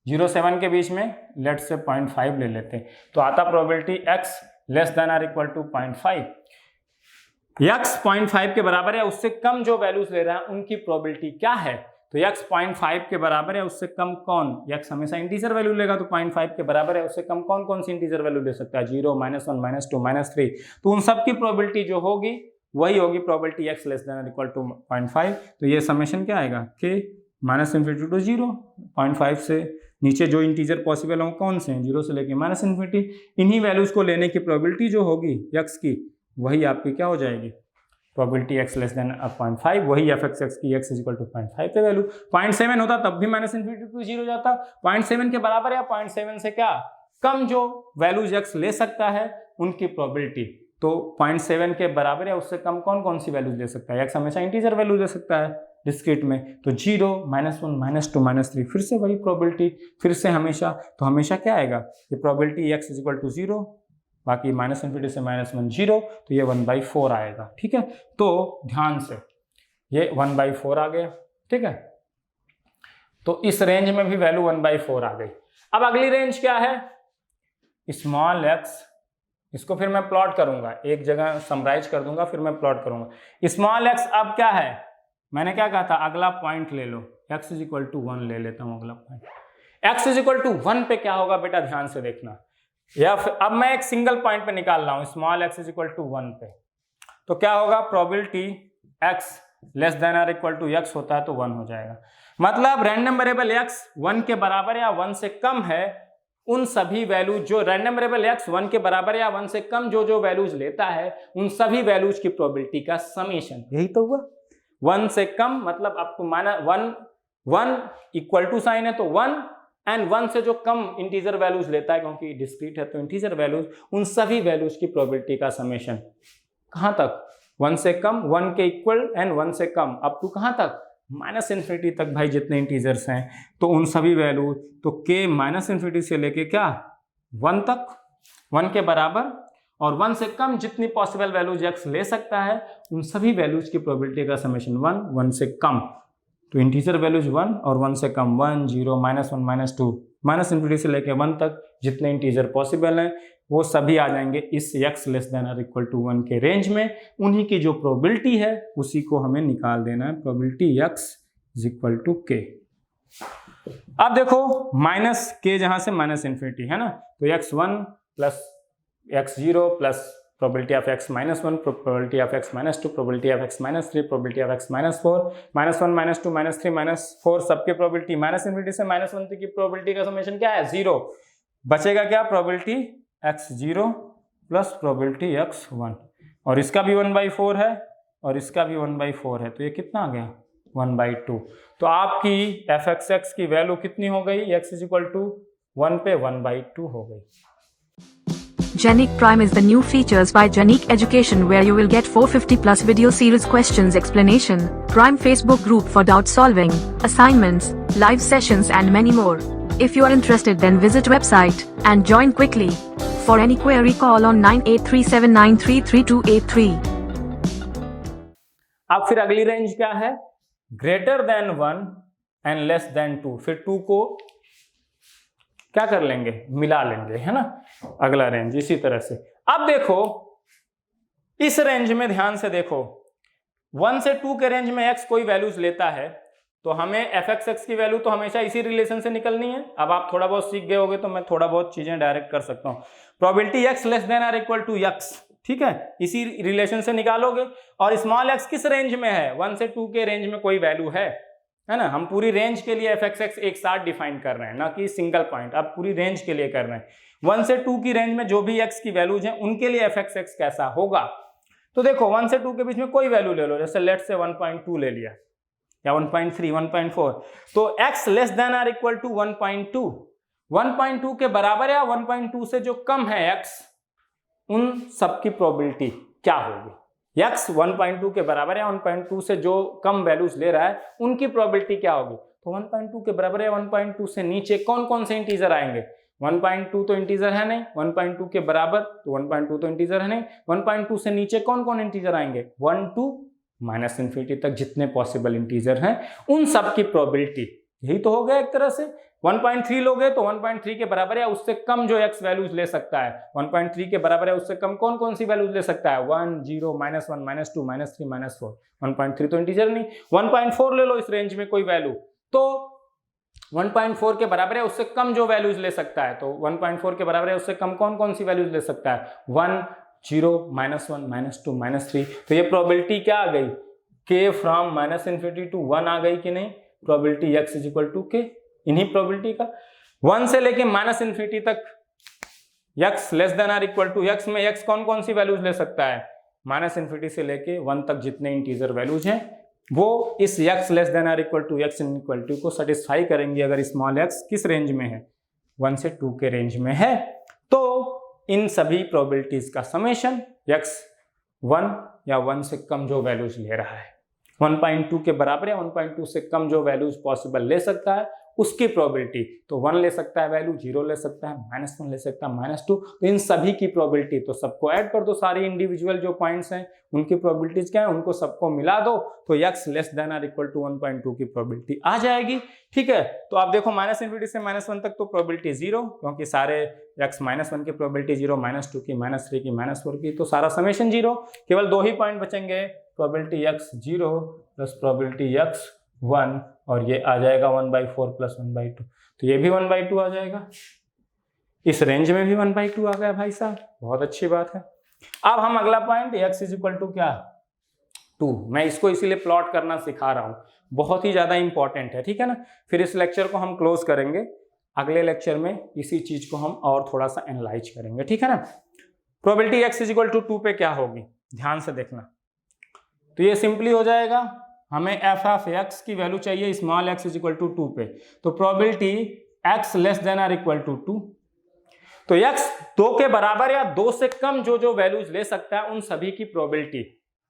0 से 1 के बीच में लेट से 0.5 ले लेते, तो आता प्रोबेबिलिटी x लेस देन और इक्वल टू 0.5, x 0.5 के बराबर है उससे कम जो वैल्यूज ले रहा है उनकी प्रोबेबिलिटी क्या है, तो x 0.5 के बराबर है उससे कम कौन, x हमेशा इंटीजर वैल्यू लेगा, तो 0.5 के बराबर है उससे कम कौन कौन सी इंटीजर वैल्यू ले सकता है 0, -1, -2, -3, तो उन सब की प्रोबेबिलिटी जो होगी वही होगी प्रोबेबिलिटी x लेस देन और इक्वल टू 0.5, तो ये समेशन क्या आएगा k -इन्फिनिटी टू 0, 0.5 से नीचे जो इंटीजर पॉसिबल हो कौन से हैं 0 से लेके -इन्फिनिटी, इन्हीं वैल्यूज को लेने की प्रोबेबिलिटी जो होगी x की वही आपकी क्या हो जाएगी प्रोबेबिलिटी x लेस देन 0.5, वही fxx की x इज इक्वल टू 0.5 पे वैल्यू। 0.7 होता तब भी -इन्फिनिटी टू 0 जाता, 0.7 के बराबर या 0.7 से क्या कम जो वैल्यूज x ले सकता है उनकी प्रोबेबिलिटी, तो 0.7 के बराबर या उससे कम कौन कौन सी वैल्यूज ले सकता है, x हमेशा इंटीजर वैल्यू ले सकता है डिस्क्रीट में, तो 0, -1, -2, -3, फिर से वही प्रोबेबिलिटी, फिर से हमेशा, तो हमेशा क्या आएगा ये probability x is equal to 0, बाकी -इन्फिनिटी से -1 0, तो ये 1/4 आएगा। ठीक है, तो ध्यान से ये 1/4 आ गया। ठीक है, तो इस रेंज में भी वैल्यू 1/4 आ गई। अब अगली रेंज क्या है स्मॉल x, इसको फिर मैं प्लॉट करूंगा, एक जगह समराइज कर दूंगा फिर मैं प्लॉट करूंगा। स्मॉल x अब क्या है मैंने क्या कहा था, अगला पॉइंट ले लो, x इज इक्वल टू 1 ले लेता हूँ अगला point. x is equal to 1 पे क्या होगा बेटा, ध्यान से देखना, या फिर अब मैं एक सिंगल पॉइंट पे निकाल रहा हूँ, small x is equal to 1 पे, तो क्या होगा, probability x less than or equal to x होता है तो 1 हो जाएगा। मतलब रैंडम वेरिएबल x 1 के बराबर या 1 से कम है, उन सभी वैल्यूज जो रैंडम वेरिएबल x 1 के बराबर या 1 से कम जो वैल्यूज लेता है, उन सभी वैल्यूज की प्रोबेबिलिटी का समेशन, यही तो हुआ। 1 से कम मतलब आपको माना 1 इक्वल टू साइन है तो 1, एंड 1 से जो कम इंटीजर वैल्यूज लेता है, क्योंकि डिस्क्रीट है तो इंटीजर वैल्यूज, उन सभी वैल्यूज की प्रोबेबिलिटी का समेशन कहां तक, 1 से कम, 1 के इक्वल एंड 1 से कम, अप टू कहां तक, -इन्फिनिटी तक भाई, जितने इंटीजर्स हैं तो उन सभी वैल्यू, तो k -इन्फिनिटी से लेके क्या 1 तक, 1 के बराबर और 1 से कम जितनी पॉसिबल वैल्यूज x ले सकता है, उन सभी वैल्यूज की प्रोबेबिलिटी का समेशन 1, 1 से कम, तो इंटीजर वैल्यूज 1 और 1 से कम 1, 0, -1, -2, -इन्फिनिटी से लेके 1 तक जितने इंटीजर पॉसिबल हैं वो सभी आ जाएंगे इस x less than or equal to 1 के रेंज में। उन्हीं की जो प्रोबेबिलिटी है उसी को हमें निकाल देना है, probability x is equal to k। अब देखो माइनस k जहां से -इन्फिनिटी है ना, तो x1 plus x0 plus probability of x -1, probability of x -2, probability of x -3, probability of x -4, -1, -2, -3, -4 सबके प्रोबेबिलिटी, -इन्फिनिटी से -1 तक की प्रोबेबिलिटी का समेशन क्या है, 0। बचेगा क्या, probability x0 plus probability x1, और इसका भी 1/4 है और इसका भी 1/4 है, तो ये कितना आ गया 1/2। तो आपकी f(x) की वैल्यू कितनी हो गई, x इज इक्वल टू 1 पे 1/2 हो गई। Genic Prime is the new features by Genic Education where you will get 450 plus video series questions explanation, Prime Facebook group for doubt solving, assignments, live sessions and many more. If you are interested then visit website and join quickly. For any query call on 9837933283. अब फिर अगली range क्या है, greater than 1 and less then 2, फिर 2 को क्या कर लेंगे, मिला लेंगे, है ना, अगला रेंज इसी तरह से। अब देखो इस रेंज में ध्यान से देखो, 1 से 2 के रेंज में x कोई वैल्यूज लेता है तो हमें f(x) की वैल्यू तो हमेशा इसी रिलेशन से निकलनी है। अब आप थोड़ा बहुत सीख गए होगे तो मैं थोड़ा बहुत चीजें डायरेक्ट कर सकता हूं। Probability x less than or equal to x, ठीक है, इसी रिलेशन से निकालोगे। और स्मॉल x किस रेंज में है, 1 से 2 के रेंज में कोई वैल्यू है ना, हम पूरी रेंज के लिए f(x) एक साथ डिफाइन कर रहे हैं, ना कि सिंगल पॉइंट, अब पूरी रेंज के लिए कर रहे हैं। 1 से 2 की रेंज में जो भी x की वैल्यूज हैं उनके लिए f(x) कैसा होगा, तो देखो 1 से 2 के बीच में कोई वैल्यू ले लो, जैसे लेट्स से 1.2 ले लिया या 1.3, 1.4, तो x less than or equal to 1.2 के बराबर या 1.2 से जो कम है x, उन सबकी प्रोबेबिलिटी क्या होगी, x 1.2 के बराबर या 1.2 से जो कम वैल्यूज ले रहा है उनकी प्रोबेबिलिटी क्या होगी। तो 1.2 के बराबर या 1.2 से नीचे कौन कौन से इंटीजर आएंगे, 1.2 तो इंटीजर है नहीं, 1.2 के बराबर तो 1.2 तो इंटीजर है नहीं, 1.2 से नीचे कौन कौन इंटीजर आएंगे, 1 to -इन्फिनिटी तक जितने पॉसिबल इंटीजर हैं उन सब की प्रोबेबिलिटी, यही तो हो गया एक तरह से। 1.3 लोगे तो 1.3 के बराबर या उससे कम जो x वैल्यूज ले सकता है, 1.3 के बराबर या उससे कम कौन कौन सी वैल्यूज ले सकता है, 1, 0, -1, -2, -3, -4, 1.3 तो इंटीजर नहीं, 1.4 ले लो इस रेंज में कोई वैल्यू, तो 1.4 के बराबर या उससे कम जो वैल्यूज ले सकता है, तो 1.4 के बराबर या उससे कम कौन कौन सी वैल्यूज ले सकता है, 1, 0, -1, -2, -3, तो ये प्रोबेबिलिटी क्या आ गई, k फ्रॉम -इन्फिनिटी टू 1 आ गई कि नहीं, probability x is equal to k, इन्हीं प्रोबेबिलिटी का 1 से लेके -इन्फिनिटी तक x less than or equal to x में x कौन कौन सी वैल्यूज ले सकता है, -इन्फिनिटी से लेके 1 तक जितने इंटीजर वैल्यूज हैं वो इस x less than or equal to x equal to को सेटिस्फाई करेंगे। अगर स्मॉल x किस रेंज में है, 1 से 2 के रेंज में है, तो इन सभी प्रोबेबिलिटीज का समेशन x 1 या 1 से कम जो वैल्यूज ले रहा है, 1.2 के बराबर या 1.2 से कम जो वैल्यूज पॉसिबल ले सकता है, उसकी प्रोबेबिलिटी। तो 1 ले सकता है वैल्यू, 0 ले सकता है, -1 ले सकता है, -2। तो इन सभी की प्रोबेबिलिटी, तो सबको ऐड कर दो, सारी इंडिविजुअल जो पॉइंट्स हैं उनकी प्रोबेबिलिटीज क्या है, उनको सबको मिला दो, तो x लेस देन और इक्वल टू 1.2 की प्रोबेबिलिटी आ जाएगी। ठीक है, तो आप देखो -∞ से -1 तक तो प्रोबेबिलिटी 0, क्योंकि सारे x -1 की प्रोबेबिलिटी 0, -2 की, -3 की, -4 की, तो सारा समेशन 0। केवल 2 ही पॉइंट बचेंगे, probability x 0 plus probability x 1, और ये आ जाएगा 1/4 प्लस 1/2, तो ये भी 1/2 आ जाएगा। इस रेंज में भी 1/2 आ गया भाई साहब, बहुत अच्छी बात है। अब हम अगला point x is equal to क्या, 2। मैं इसको इसीलिए प्लॉट करना सिखा रहा हूं, बहुत ही ज्यादा इंपॉर्टेंट है, ठीक है ना। फिर इस लेक्चर को हम क्लोज करेंगे, अगले लेक्चर में इसी चीज को हम और थोड़ा सा एनालाइज करेंगे, ठीक है ना। Probability x is equal to 2 पे क्या होगी, ध्यान से देखना। तो ये सिंपली हो जाएगा, हमें f ऑफ x की वैल्यू चाहिए small x is equal to 2 पे, तो प्रोबेबिलिटी x लेस देन और इक्वल टू 2, तो x 2 के बराबर या 2 से कम जो जो वैल्यूज ले सकता है उन सभी की प्रोबेबिलिटी,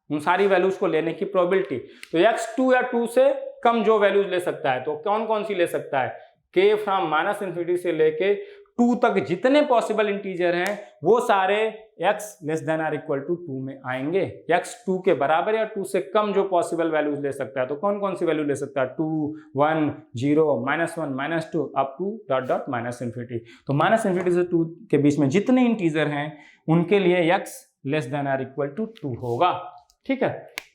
उन सारी वैल्यूज को लेने की प्रोबेबिलिटी। तो x 2 या 2 से कम जो वैल्यूज ले सकता है, तो कौन कौन सी ले सकता है, k फ्रॉम -∞ से लेके 2 तक जितने पॉसिबल इंटीजर हैं वो सारे x लेस देन और इक्वल टू 2 में आएंगे। x 2 के बराबर या 2 से कम जो पॉसिबल वैल्यूज ले सकता है, तो कौन कौन सी वैल्यू ले सकता है, 2, 1, 0, -1, -2 अप टू ... -∞। तो -∞ से 2 के बीच में जितने इंटीजर हैं उनके लिए x लेस देन और इक्वल टू 2 होगा, ठीक है।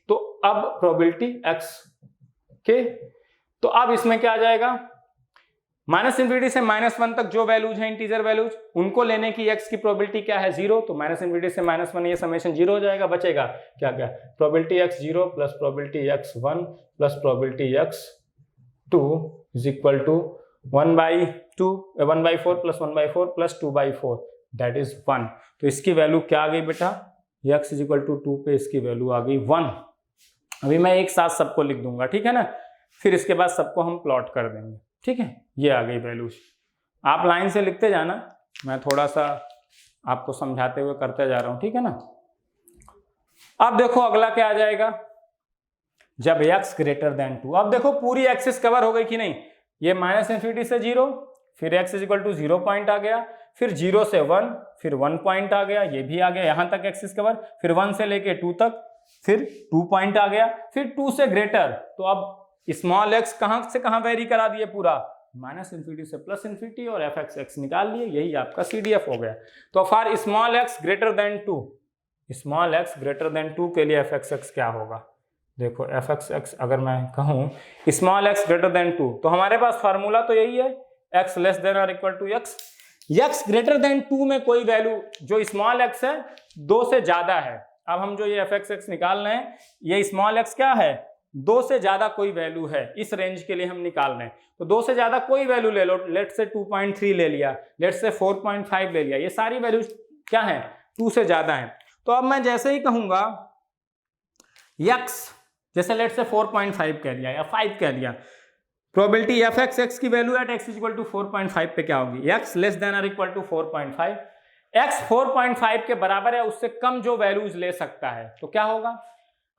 तो अब प्रोबेबिलिटी x के, तो अब इसमें क्या आ जाएगा, -∞ से -1 तक जो वैल्यूज हैं इंटीजर वैल्यूज, उनको लेने की x की प्रोबेबिलिटी क्या है, 0। तो -∞ से -1 ये समेशन 0 हो जाएगा, बचेगा क्या क्या, probability x 0 plus probability x 1 plus probability x 2 is equal to 1/4 plus 1/4 plus 2/4 that is 1। तो इसकी वैल्यू क्या आ गई बेटा, x इज इक्वल टू 2 पे इसकी वैल्यू आ गई 1। अभी मैं एक साथ सबको लिख दूंगा, ठीक है ना, फिर इसके बाद सबको हम प्लॉट कर देंगे, ठीक है। ये आ गई वैल्यूज, आप लाइन से लिखते जाना, मैं थोड़ा सा आपको समझाते हुए करते जा रहा हूं, ठीक है ना। अब देखो अगला क्या आ जाएगा, जब x ग्रेटर देन 2। अब देखो पूरी एक्सिस कवर हो गई कि नहीं, ये -∞ से 0, फिर x is equal to 0 point आ गया, फिर 0 से 1, फिर 1 पॉइंट आ गया, ये भी आ गया, यहां तक एक्सिस कवर, फिर 1 से लेके 2 तक, फिर 2 पॉइंट आ गया, फिर 2 से ग्रेटर। तो अब स्मॉल x कहां से कहां वेरी करा दिए पूरा, -∞ से +∞, और f(x) निकाल लिए, यही आपका CDF हो गया। तो for small x greater than 2, small x greater than 2 के लिए f(x) क्या होगा, देखो f(x) अगर मैं कहूं स्मॉल x ग्रेटर देन 2, तो हमारे पास फार्मूला तो यही है, x लेस देन और equal to x। x greater than 2 में कोई वैल्यू जो स्मॉल x है 2 से ज्यादा है, अब हम जो ये f(x) निकाल रहे हैं, ये स्मॉल x क्या है, 2 से ज्यादा कोई वैल्यू है, इस रेंज के लिए हम निकाल रहे हैं। तो 2 से ज्यादा कोई वैल्यू ले लो, लेट से 2.3 ले लिया, लेट से 4.5 ले लिया, ये सारी वैल्यूज क्या है, 2 से ज्यादा है। तो अब मैं जैसे ही कहूंगा x, जैसे लेट से 4.5 कह लिया या 5 कह लिया, प्रोबेबिलिटी f(x) की value at x equal to 4.5 पे क्या होगी, x लेस देन और इक्वल टू 4.5, x 4.5 के बराबर है, उससे कम जो वैल्यूज ले सकता है, तो क्या होगा।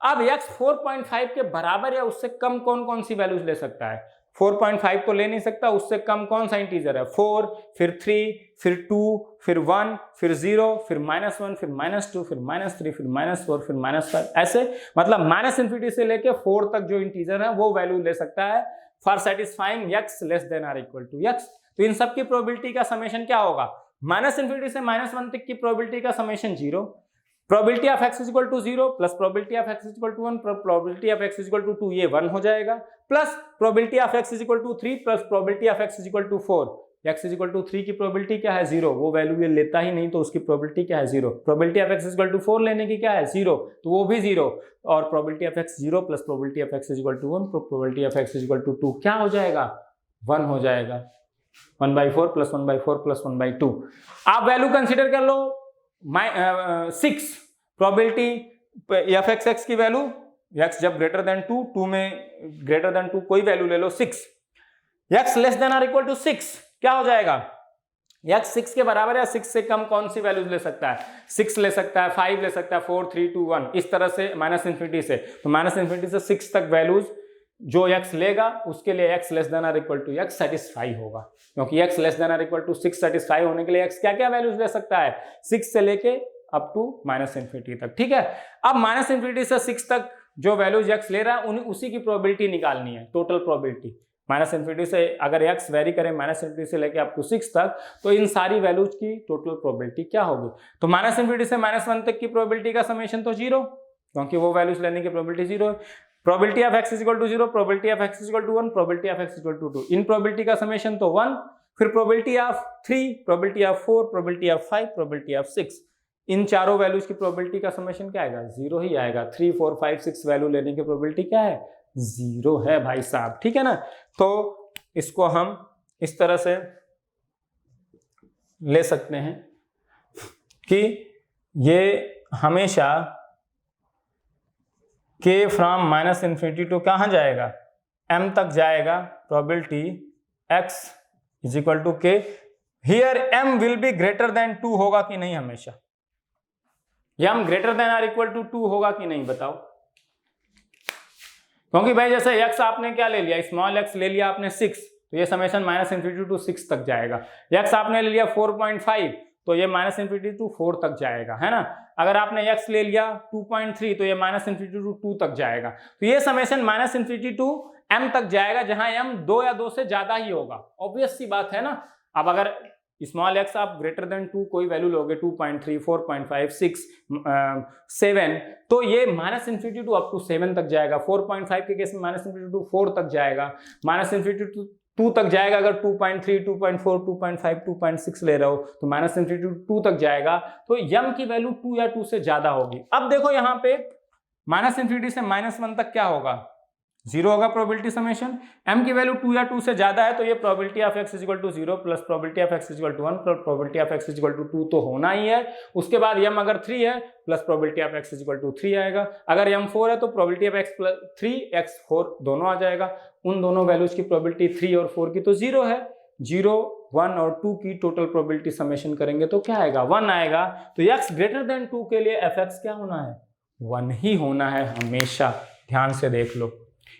अब x 4.5 के बराबर या उससे कम कौन कौन सी वैल्यूज ले सकता है, 4.5 तो ले नहीं सकता, उससे कम कौन सा इंटीजर है, 4, फिर 3, फिर 2, फिर 1, फिर 0, फिर -1, फिर -2, फिर -3, फिर -4, फिर -5, ऐसे मतलब -∞ से लेके 4 तक जो इंटीजर है वो वैल्यू ले सकता है for satisfying x less than और इक्वल टू x। तो इन सब की प्रोबेबिलिटी का समेशन क्या होगा, -∞ से -1 तक की प्रोबेबिलिटी का summation 0, probability of x equal to 0 plus probability of x equal to 1 probability of x equal to 2, ये 1 हो जाएगा, plus probability of x equal to 3 plus probability of x equal to 4, x equal to 3 की probability क्या है, 0, वो value ये लेता ही नहीं, तो उसकी प्रोबेबिलिटी क्या है, 0। Probability of x equal to 4 लेने की क्या है, 0, तो वो भी 0, और probability of x 0 plus probability of x equal to 1 probability of x equal to 2 क्या हो जाएगा, 1 हो जाएगा, 1/4 प्लस 1/4 प्लस 1/2। आप वैल्यू कंसिडर कर लो 6, प्रोबेबिलिटी f(x) की वैल्यू, x जब ग्रेटर देन 2, 2 में ग्रेटर देन 2 कोई वैल्यू ले लो 6, x लेस देन और इक्वल टू 6 क्या हो जाएगा, x 6 के बराबर या 6 से कम कौन सी वैल्यूज ले सकता है, 6 ले सकता है, 5 ले सकता है, 4, 3, 2, 1, इस तरह से -∞ से, तो -∞ से 6 तक वैल्यूज जो x लेगा उसके लिए x लेस देन और इक्वल टू x सेटिस्फाई होगा, क्योंकि x लेस देन और इक्वल टू 6 सेटिस्फाई होने के लिए x क्या क्या वैल्यूज ले सकता है, 6 से लेके अप टू -इन्फिनिटी तक। ठीक है, अब -इन्फिनिटी से 6 तक जो वैल्यूज x ले रहा है उसी की प्रोबेबिलिटी निकालनी है, टोटल प्रोबेबिलिटी। -इन्फिनिटी से अगर x वेरी करे -इन्फिनिटी से लेके अप टू 6 तक, तो इन सारी वैल्यूज की टोटल प्रोबेबिलिटी क्या होगी। तो -इन्फिनिटी से -1 तक की प्रोबेबिलिटी का समेशन तो 0, क्योंकि वो वैल्यूज लेने की प्रोबेबिलिटी 0 है। Probability of x equal to 0, probability of x equal to 1, probability of x equal to 2। इन प्रोबेबिलिटी का समेशन तो 1, फिर probability of 3, probability of 4, probability of 5, probability of 6। इन चारों वैल्यूज की प्रोबेबिलिटी का समेशन क्या आएगा, 0 ही आएगा। 3, 4, 5, 6 वैल्यू लेने की प्रोबेबिलिटी क्या है, 0 है भाई साहब। ठीक है ना, तो इसको हम इस तरह से ले सकते हैं कि ये हमेशा k फ्रॉम -इन्फिनिटी टू कहां जाएगा, m तक जाएगा। Probability x is equal to k, here m will be greater than 2 होगा कि नहीं हमेशा, या m ग्रेटर देन और इक्वल टू 2 होगा कि नहीं बताओ। क्योंकि भाई जैसे x आपने क्या ले लिया, स्मॉल x ले लिया आपने 6, तो ये समेशन -इन्फिनिटी टू 6 तक जाएगा। x आपने ले लिया 4.5, तो ये -इन्फिनिटी टू 4 तक जाएगा, है ना। अगर आपने x ले लिया 2.3, तो ये -इन्फिनिटी टू 2 तक जाएगा। तो ये समेशन -इन्फिनिटी टू m तक जाएगा, जहां m 2 या 2 से ज्यादा ही होगा। ऑब्वियस सी बात है ना। अब अगर स्मॉल x आप ग्रेटर देन 2 कोई वैल्यू लोगे, 2.3, 4.5, 6, 7, तो ये -इन्फिनिटी टू अप टू 7 तक जाएगा। 4.5 के केस में -इन्फिनिटी टू 4 तक जाएगा, -इन्फिनिटी टू 2 तक जाएगा। अगर 2.3, 2.4, 2.5, 2.6 ले रहे हो तो -इन्फिनिटी टू 2 तक जाएगा। तो m की वैल्यू 2 या 2 से ज्यादा होगी। अब देखो यहाँ पे -इन्फिनिटी से -1 तक क्या होगा, 0 होगा प्रोबेबिलिटी समेशन। m की वैल्यू 2 या 2 से ज्यादा है, तो ये probability of x equal to 0 plus probability of x equal to 1 plus probability of x equal to 2 तो होना ही है। उसके बाद m अगर 3 है plus probability of x equal to 3 आएगा। अगर m 4 है तो probability of x plus 3 x 4 दोनों आ जाएगा। उन दोनों वैल्यूज की प्रोबेबिलिटी 3 और 4 की तो 0 है। 0, 1 और 2 की टोटल प्रोबेबिलिटी समेशन करेंगे तो क्या आएगा, 1 आएगा। तो x ग्रेटर देन 2 के लिए fx क्या होना है, 1 ही होना है हमेशा। ध्यान से देख लो,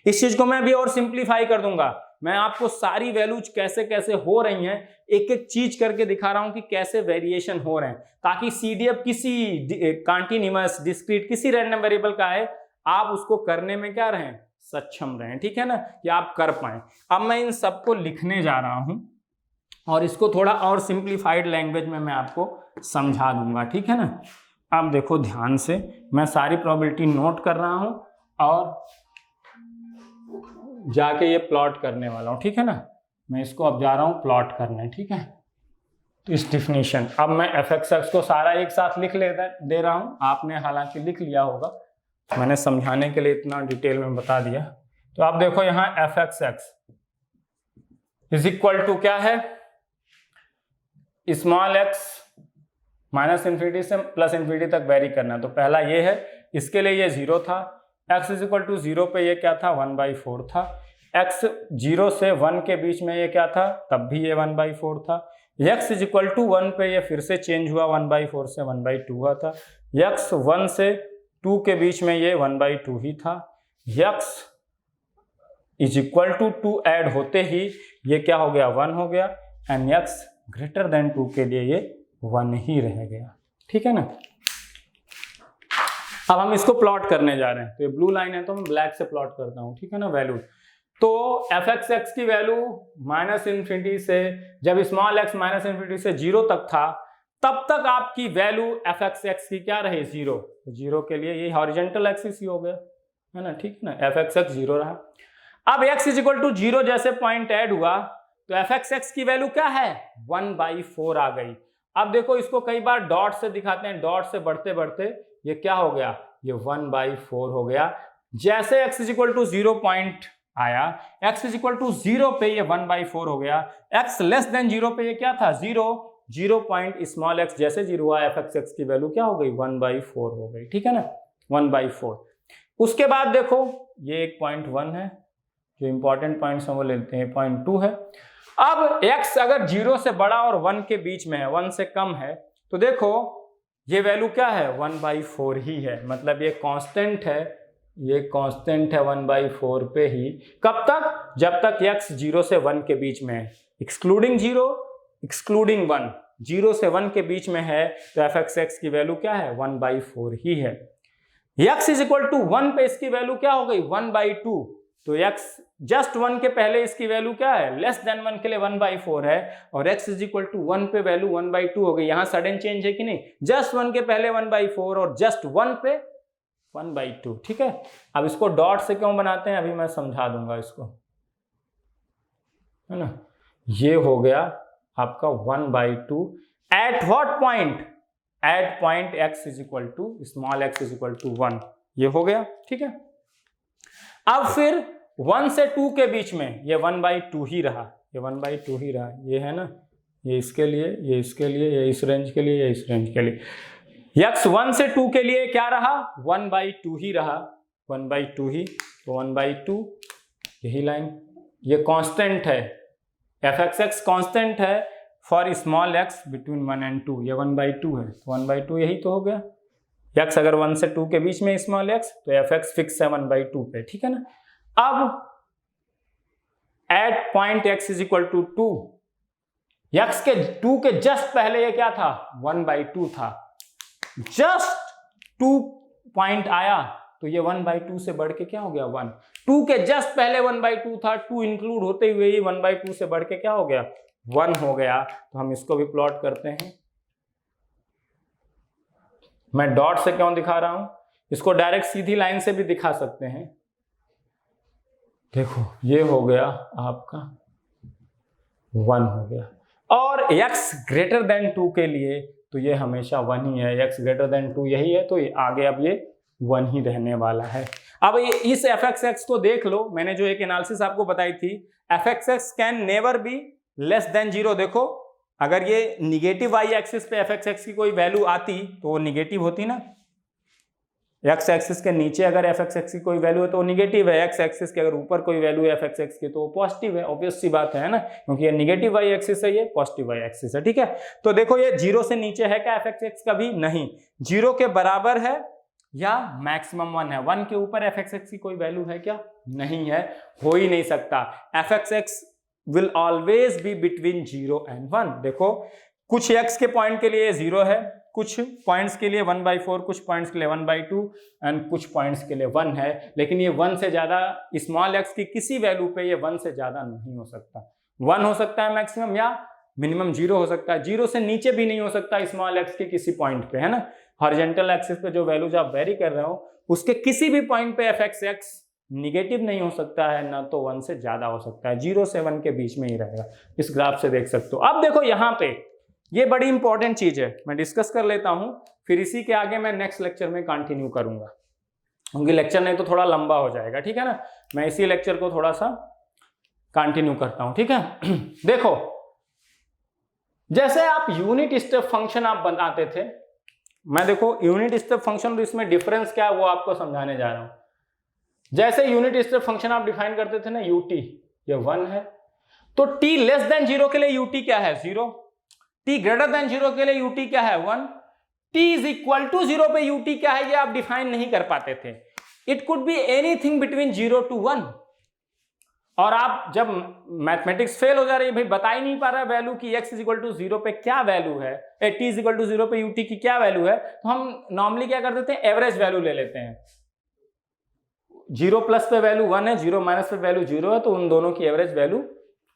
इस चीज को मैं अभी और सिंप्लीफाई कर दूंगा। मैं आपको सारी वैल्यूज कैसे कैसे हो रही हैं एक एक चीज करके दिखा रहा हूं कि कैसे वेरिएशन हो रहे हैं, ताकि सीडीएफ किसी कॉन्टिन्यूअस, डिस्क्रीट, किसी रैंडम वेरिएबल का है, आप उसको करने में क्या रहें, सक्षम रहें। ठीक है ना, कि आप कर पाए। अब मैं इन सबको लिखने जा रहा हूं और इसको थोड़ा और सिंप्लीफाइड लैंग्वेज में मैं आपको समझा दूंगा। ठीक है ना, अब देखो ध्यान से, मैं सारी प्रोबेबिलिटी नोट कर रहा हूं और जाके ये प्लॉट करने वाला हूं। ठीक है ना, मैं इसको अब जा रहा हूं प्लॉट करने। ठीक है, तो इस डिफिनीशन, अब मैं fx को सारा एक साथ लिख दे रहा हूं। आपने हालांकि लिख लिया होगा, मैंने समझाने के लिए इतना डिटेल में बता दिया। तो आप देखो यहाँ fx इज इक्वल टू क्या है, स्मॉल x -इन्फिनिटी से +इन्फिनिटी तक वेरी करना। तो पहला ये है, इसके लिए ये 0 था। x इज इक्वल टू 0 पे ये क्या था, 1/4 था। x 0 से 1 के बीच में ये क्या था, तब भी ये 1/4 था। x इज इक्वल टू 1 पे ये फिर से चेंज हुआ, 1/4 से 1/2 हुआ था। x 1 से 2 के बीच में ये 1/2 ही था। x is equal to 2 add होते ही ये क्या हो गया, 1 हो गया। एंड x ग्रेटर देन 2 के लिए ये 1 ही रह गया। ठीक है ना, अब हम इसको प्लॉट करने जा रहे हैं। तो ये ब्लू लाइन है तो मैं ब्लैक से प्लॉट करता हूं। ठीक है ना, वैल्यू तो fx की वैल्यू -इन्फिनिटी से, जब स्मॉल x -इन्फिनिटी से 0 तक था, तब तक आपकी वैल्यू fx की क्या रही, 0। 0 के लिए ये हॉरिजेंटल एक्सिस ही हो गया, है ना। ठीक है ना, fx 0 रहा। अब x इज इक्वल टू 0 जैसे पॉइंट ऐड हुआ तो fx की वैल्यू क्या है, 1/4 आ गई। अब देखो इसको कई बार डॉट से दिखाते हैं, डॉट से बढ़ते बढ़ते ये क्या हो गया, ये 1/4 हो गया। जैसे x is equal to 0 point आया, x इज इक्वल टू 0 पे ये 1/4 हो गया। x लेस देन 0 पे ये क्या था, 0 पॉइंट स्मॉल x जैसे 0 हुआ, fx की वैल्यू क्या हो गई, 1/4 हो गई। ठीक है ना, 1/4। उसके बाद देखो ये एक पॉइंट 1 है, जो इंपॉर्टेंट पॉइंट्स हैं वो लेते हैं, पॉइंट 2 है। अब x अगर 0 से बड़ा और 1 के बीच में है, 1 से कम है, तो देखो ये वैल्यू क्या है, 1/4 ही है। मतलब ये कांस्टेंट है, ये कांस्टेंट है 1/4 पे ही। कब तक? जब तक x 0 से 1 के बीच में है, एक्सक्लूडिंग 0 एक्सक्लूडिंग 1, 0 से 1 के बीच में है तो f(x) की वैल्यू क्या है? 1/4 ही है। x इज इक्वल टू 1 पे इसकी वैल्यू क्या हो गई? 1/2। तो x जस्ट 1 के पहले इसकी वैल्यू क्या है? लेस देन 1 के लिए 1/4 है, और x इज इक्वल टू 1 पे वैल्यू 1/2 हो गई। यहां सडन चेंज है कि नहीं? जस्ट 1 के पहले 1/4 और जस्ट 1 पे 1/2। ठीक है, अब इसको डॉट से क्यों बनाते हैं अभी मैं समझा दूंगा इसको, है ना। ये हो गया आपका 1/2 at what point? At point x is equal to small x is equal to 1। ये हो गया, ठीक है। अब फिर 1 से 2 के बीच में ये 1/2 ही रहा, ये 1/2 ही रहा। ये है ना, ये इसके लिए, ये इसके लिए, ये इस रेंज के लिए, ये इस रेंज के लिए। x 1 से 2 के लिए क्या रहा? 1/2 ही रहा, 1/2 ही। तो 1/2 यही लाइन, ये कांस्टेंट है, f(x) कांस्टेंट है for small x between 1 and 2, ये 1/2 है, तो 1/2 यही तो हो गया। x अगर 1 से 2 के बीच में स्मॉल x तो f(x) फिक्स है 1/2 पे, ठीक है ना। अब at point x is equal to 2, x के 2 के जस्ट पहले ये क्या था? 1/2 था। जस्ट 2 पॉइंट आया तो ये 1/2 से बढ़ के क्या हो गया? 1। 2 के जस्ट पहले 1/2 था, 2 इंक्लूड होते हुए ही 1/2 से बढ़ के क्या हो गया? 1 हो गया। तो हम इसको भी प्लॉट करते हैं। मैं डॉट से क्यों दिखा रहा हूं? इसको डायरेक्ट सीधी लाइन से भी दिखा सकते हैं। देखो ये हो गया आपका 1 हो गया, और x ग्रेटर देन 2 के लिए तो ये हमेशा 1 ही है। x ग्रेटर देन 2 यही है, तो आगे अब ये 1 ही रहने वाला है। अब ये इस f(x) को देख लो, मैंने जो एक एनालिसिस आपको बताई थी, f(x) can never be less than 0। देखो अगर ये निगेटिव y एक्सिस पे f(x) की कोई वैल्यू आती तो वो निगेटिव होती ना। x एक्सिस के नीचे अगर f(x) की कोई वैल्यू है तो वो निगेटिव है, x एक्सिस के अगर ऊपर कोई वैल्यू है f(x) की तो वो पॉजिटिव है। ऑब्वियस सी बात है ना, क्योंकि ये निगेटिव y एक्सिस है, ये पॉजिटिव y एक्सिस है, ठीक है। तो देखो ये 0 से नीचे है क्या f(x) कभी नहीं, 0 के बराबर है या मैक्सिमम 1 है। 1 के ऊपर f(x) की कोई वैल्यू है क्या? नहीं है, हो ही नहीं सकता। f(x) will always be between 0 and 1। देखो कुछ x के पॉइंट के लिए 0 है, कुछ पॉइंट्स के लिए 1/4, कुछ पॉइंट्स के लिए 1/2 एंड कुछ पॉइंट्स के लिए 1 है। लेकिन ये 1 से ज्यादा स्मॉल x की किसी वैल्यू पे ये 1 से ज्यादा नहीं हो सकता। 1 हो सकता है मैक्सिमम, या मिनिमम 0 हो सकता है। 0 से नीचे भी नहीं हो सकता स्मॉल x के किसी पॉइंट पे, है ना। हॉरिजॉन्टल एक्सिस पे जो वैल्यूज आप वेरी कर रहे हो उसके किसी भी पॉइंट पे f(x) निगेटिव नहीं हो सकता है, ना तो 1 से ज्यादा हो सकता है। 0 से 1 के बीच में ही रहेगा, इस ग्राफ से देख सकते हो। अब देखो यहाँ पे ये बड़ी इंपॉर्टेंट चीज है, मैं डिस्कस कर लेता हूं, फिर इसी के आगे मैं नेक्स्ट लेक्चर में कंटिन्यू करूंगा, क्योंकि लेक्चर नहीं तो थोड़ा लंबा हो जाएगा, ठीक है ना। मैं इसी लेक्चर को थोड़ा सा कंटिन्यू करता हूं, ठीक है। देखो जैसे आप यूनिट स्टेप फंक्शन आप बनाते थे, मैं देखो यूनिट स्टेप फंक्शन और इसमें डिफरेंस क्या है वो आपको समझाने जा रहा हूं। जैसे यूनिट स्टेप फंक्शन आप डिफाइन करते थे ना, ut ये 1 है, तो t लेस देन 0 के लिए ut क्या है? 0। t ग्रेटर देन 0 के लिए ut क्या है? 1। t इज इक्वल टू 0 पे ut क्या है ये आप डिफाइन नहीं कर पाते थे। It could be anything between 0 to 1। और आप जब मैथमेटिक्स फेल हो जा रही है, भाई बता ही नहीं पा रहा है वैल्यू की x इज इक्वल टू 0 पे क्या वैल्यू है, t इज इक्वल टू 0 पे ut की क्या वैल्यू है, तो हम नॉर्मली क्या कर देते हैं? एवरेज वैल्यू ले लेते हैं। 0 प्लस पे वैल्यू 1 है, 0 माइनस पे वैल्यू 0 है, तो उन दोनों की एवरेज वैल्यू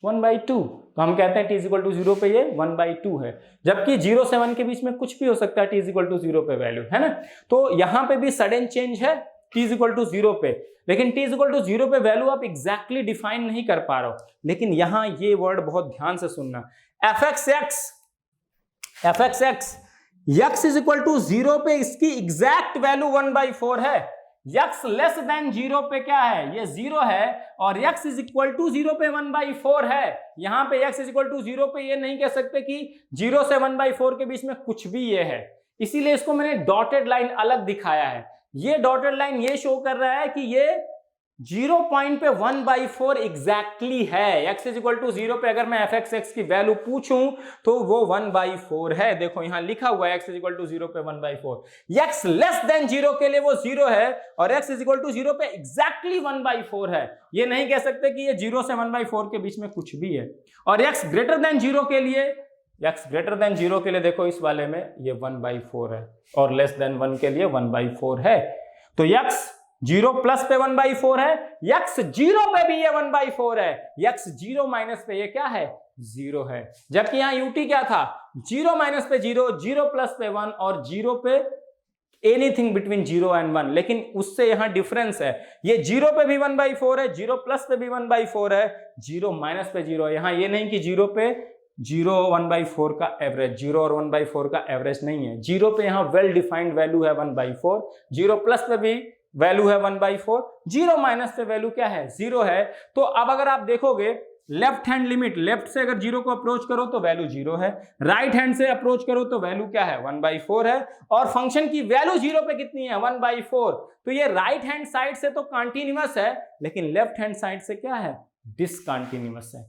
1/2। तो हम कहते हैं t इज इक्वल टू 0 पे ये 1/2 है, जबकि 0 से 1 के बीच में कुछ भी हो सकता है t इज इक्वल टू 0 पे वैल्यू, है ना। तो यहां पे भी सडन चेंज है t इज इक्वल टू 0 पे, लेकिन t इज इक्वल टू 0 पे वैल्यू आप एग्जैक्टली डिफाइन नहीं कर पा रहे हो। लेकिन यहां ये वर्ड बहुत ध्यान से सुनना, f(x) x is equal to 0 पे इसकी एग्जैक्ट वैल्यू 1/4 है। x लेस देन 0 पे क्या है? ये 0 है, और x इज इक्वल टू 0 पे 1/4 है। यहां पे x इज इक्वल टू 0 पे ये नहीं कह सकते कि 0 से 1/4 के बीच में कुछ भी ये है, इसीलिए इसको मैंने डॉटेड लाइन अलग दिखाया है। ये डॉटेड लाइन ये शो कर रहा है कि ये 0 पॉइंट पे 1/4 एग्जैक्टली है। x इज इक्वल टू 0 पे अगर मैं f(x) की वैल्यू पूछूं तो वो 1/4 है। देखो यहां लिखा हुआ है x इज इक्वल टू 0 पे 1/4। x लेस देन 0 के लिए वो 0 है और x इज इक्वल टू 0 पे एग्जैक्टली 1/4 है। ये नहीं कह सकते कि ये 0 से 1/4 के बीच में कुछ भी है। और x ग्रेटर देन 0 के लिए, x ग्रेटर देन 0 के लिए देखो इस वाले में ये 1/4 है और लेस देन 1 के लिए 1/4 है। तो x 0 प्लस पे 1/4 है, x 0 पे भी ये 1/4 है, x 0 माइनस पे ये क्या है 0 है। जबकि यहां ut क्या था 0 माइनस पे 0, 0 प्लस पे 1 और 0 पे एनीथिंग बिटवीन 0 एंड 1। लेकिन उससे यहां डिफरेंस है, ये 0 पे भी 1/4 है, 0 प्लस पे भी 1/4 है, 0 माइनस पे 0 है। यहां ये नहीं कि 0 पे 0 1/4 का एवरेज, 0 और 1/4 का एवरेज नहीं है। 0 पे यहां वेल डिफाइंड वैल्यू है 1/4, 0 प्लस पे भी वैल्यू है 1/4, 0 माइनस पे वैल्यू क्या है 0 है। तो अब अगर आप देखोगे लेफ्ट हैंड लिमिट, लेफ्ट से अगर 0 को अप्रोच करो तो वैल्यू 0 है, राइट हैंड से अप्रोच करो तो वैल्यू क्या है 1/4 है और फंक्शन की वैल्यू 0 पे कितनी है 1/4। तो ये राइट हैंड साइड से तो कॉन्टिन्यूअस है लेकिन लेफ्ट हैंड साइड से क्या है डिसकंटिन्यूअस है।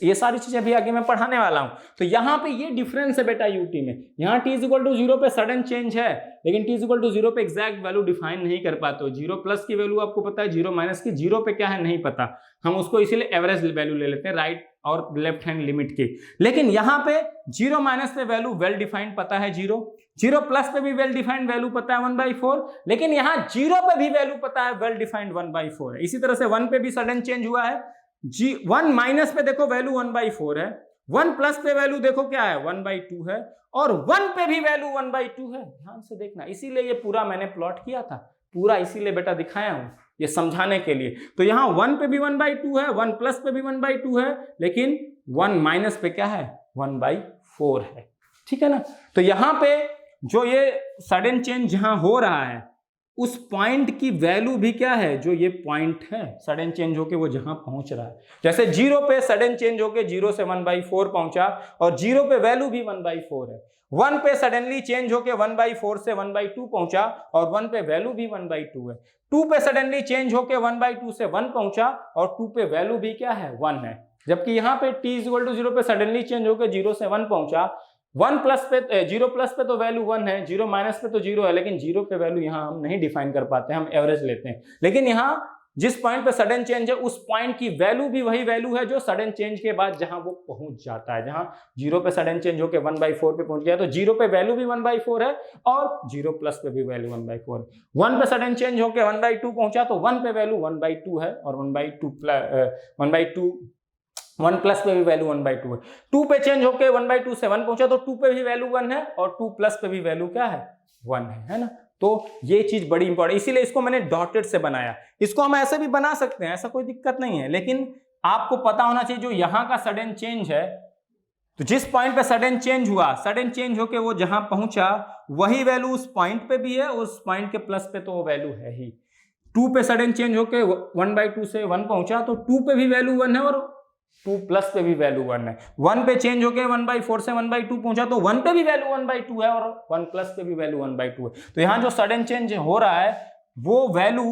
ये सारी चीजें भी आगे मैं पढ़ाने वाला हूं। तो यहां पे ये डिफरेंस है बेटा यूटी में। यहां t इक्वल टू 0 पे सडन चेंज है लेकिन t इक्वल टू 0 पे एग्जैक्ट वैल्यू डिफाइन नहीं कर पाते हो। 0 प्लस की वैल्यू आपको पता है, 0 माइनस की, 0 पे क्या है नहीं पता, हम उसको इसीलिए एवरेज वैल्यू ले लेते हैं राइट और लेफ्ट हैंड लिमिट की। लेकिन यहां पे 0 माइनस पे वैल्यू वेल डिफाइंड पता है 0, 0 प्लस पे भी वेल डिफाइंड वैल्यू पता है 1/4, लेकिन यहां 0 पे भी वैल्यू पता है वेल डिफाइंड 1/4 है। इसी तरह से 1 पे भी सडन चेंज हुआ है, 1 माइनस पे देखो वैल्यू 1/4 है, 1 प्लस पे वैल्यू देखो क्या है 1/2 है और 1 पे भी वैल्यू 1/2 है। ध्यान से देखना, इसीलिए ये पूरा मैंने प्लॉट किया था, पूरा इसीलिए बेटा दिखाया हूं ये समझाने के लिए। तो यहां 1 पे भी 1/2 है, 1 प्लस पे भी 1/2 है, लेकिन 1 माइनस पे क्या है 1/4 है। ठीक है ना। तो यहां पे जो ये सडन चेंज जहां हो रहा है उस पॉइंट की वैल्यू भी क्या है, जो ये पॉइंट है सडन चेंज होके वो जहां पहुंच रहा है। जैसे 0 पे सडन चेंज होके 0 से 1/4 पहुंचा और 0 पे वैल्यू भी 1/4 है। 1 पे सडनली चेंज होके 1/4 से 1/2 पहुंचा और 1 पे वैल्यू भी 1/2 है। 2 पे सडनली चेंज होके 1/2 से 1 पहुंचा और 2 पे वैल्यू भी क्या है 1 है। जबकि यहां पे t इक्वल टू 0 पे सडनली चेंज होके 0 से 1 पहुंचा, 1 प्लस पे 0 प्लस पे तो वैल्यू 1 है, 0 माइनस पे तो 0 है, लेकिन 0 पे वैल्यू यहां हम नहीं डिफाइन कर पाते, हम एवरेज लेते हैं। लेकिन यहां जिस पॉइंट पे सडन चेंज है उस पॉइंट की वैल्यू भी वही वैल्यू है जो सडन चेंज के बाद जहां वो पहुंच जाता है। जहां 0 पे सडन चेंज होकर 1/4 पे पहुंच गया तो 0 पे वैल्यू भी 1/4 है और 0 प्लस पे भी वैल्यू 1/4 है। 1 पे सडन चेंज होकर 1/2 पहुंचा तो 1 पे वैल्यू 1/2 है और 1 प्लस पे भी वैल्यू 1/2 है। 2 पे चेंज होके 1/2 से 1 पहुंचा तो 2 पे भी वैल्यू 1 है और 2 प्लस पे भी वैल्यू क्या है 1 है ना। तो ये चीज बड़ी इंपॉर्टेंट, इसीलिए इसको मैंने डॉटेड से बनाया। इसको हम ऐसे भी बना सकते हैं, ऐसा कोई दिक्कत नहीं है, लेकिन आपको पता होना चाहिए जो यहां का सडन चेंज है, तो जिस पॉइंट पे सडन चेंज हुआ, सडन चेंज होके वो जहां पहुंचा वही वैल्यू उस पॉइंट पे भी है, उस पॉइंट के प्लस पे तो वो वैल्यू है ही। 2 पे सडन चेंज होके 1/2 से 1 पहुंचा तो 2 पे भी वैल्यू 1 है और 2 प्लस पे भी वैल्यू 1 है। 1 पे चेंज होके 1/4 से 1/2 पहुंचा तो 1 पे भी वैल्यू 1/2 है और 1 प्लस पे भी वैल्यू 1/2 है। तो यहां जो सडन चेंज हो रहा है वो वैल्यू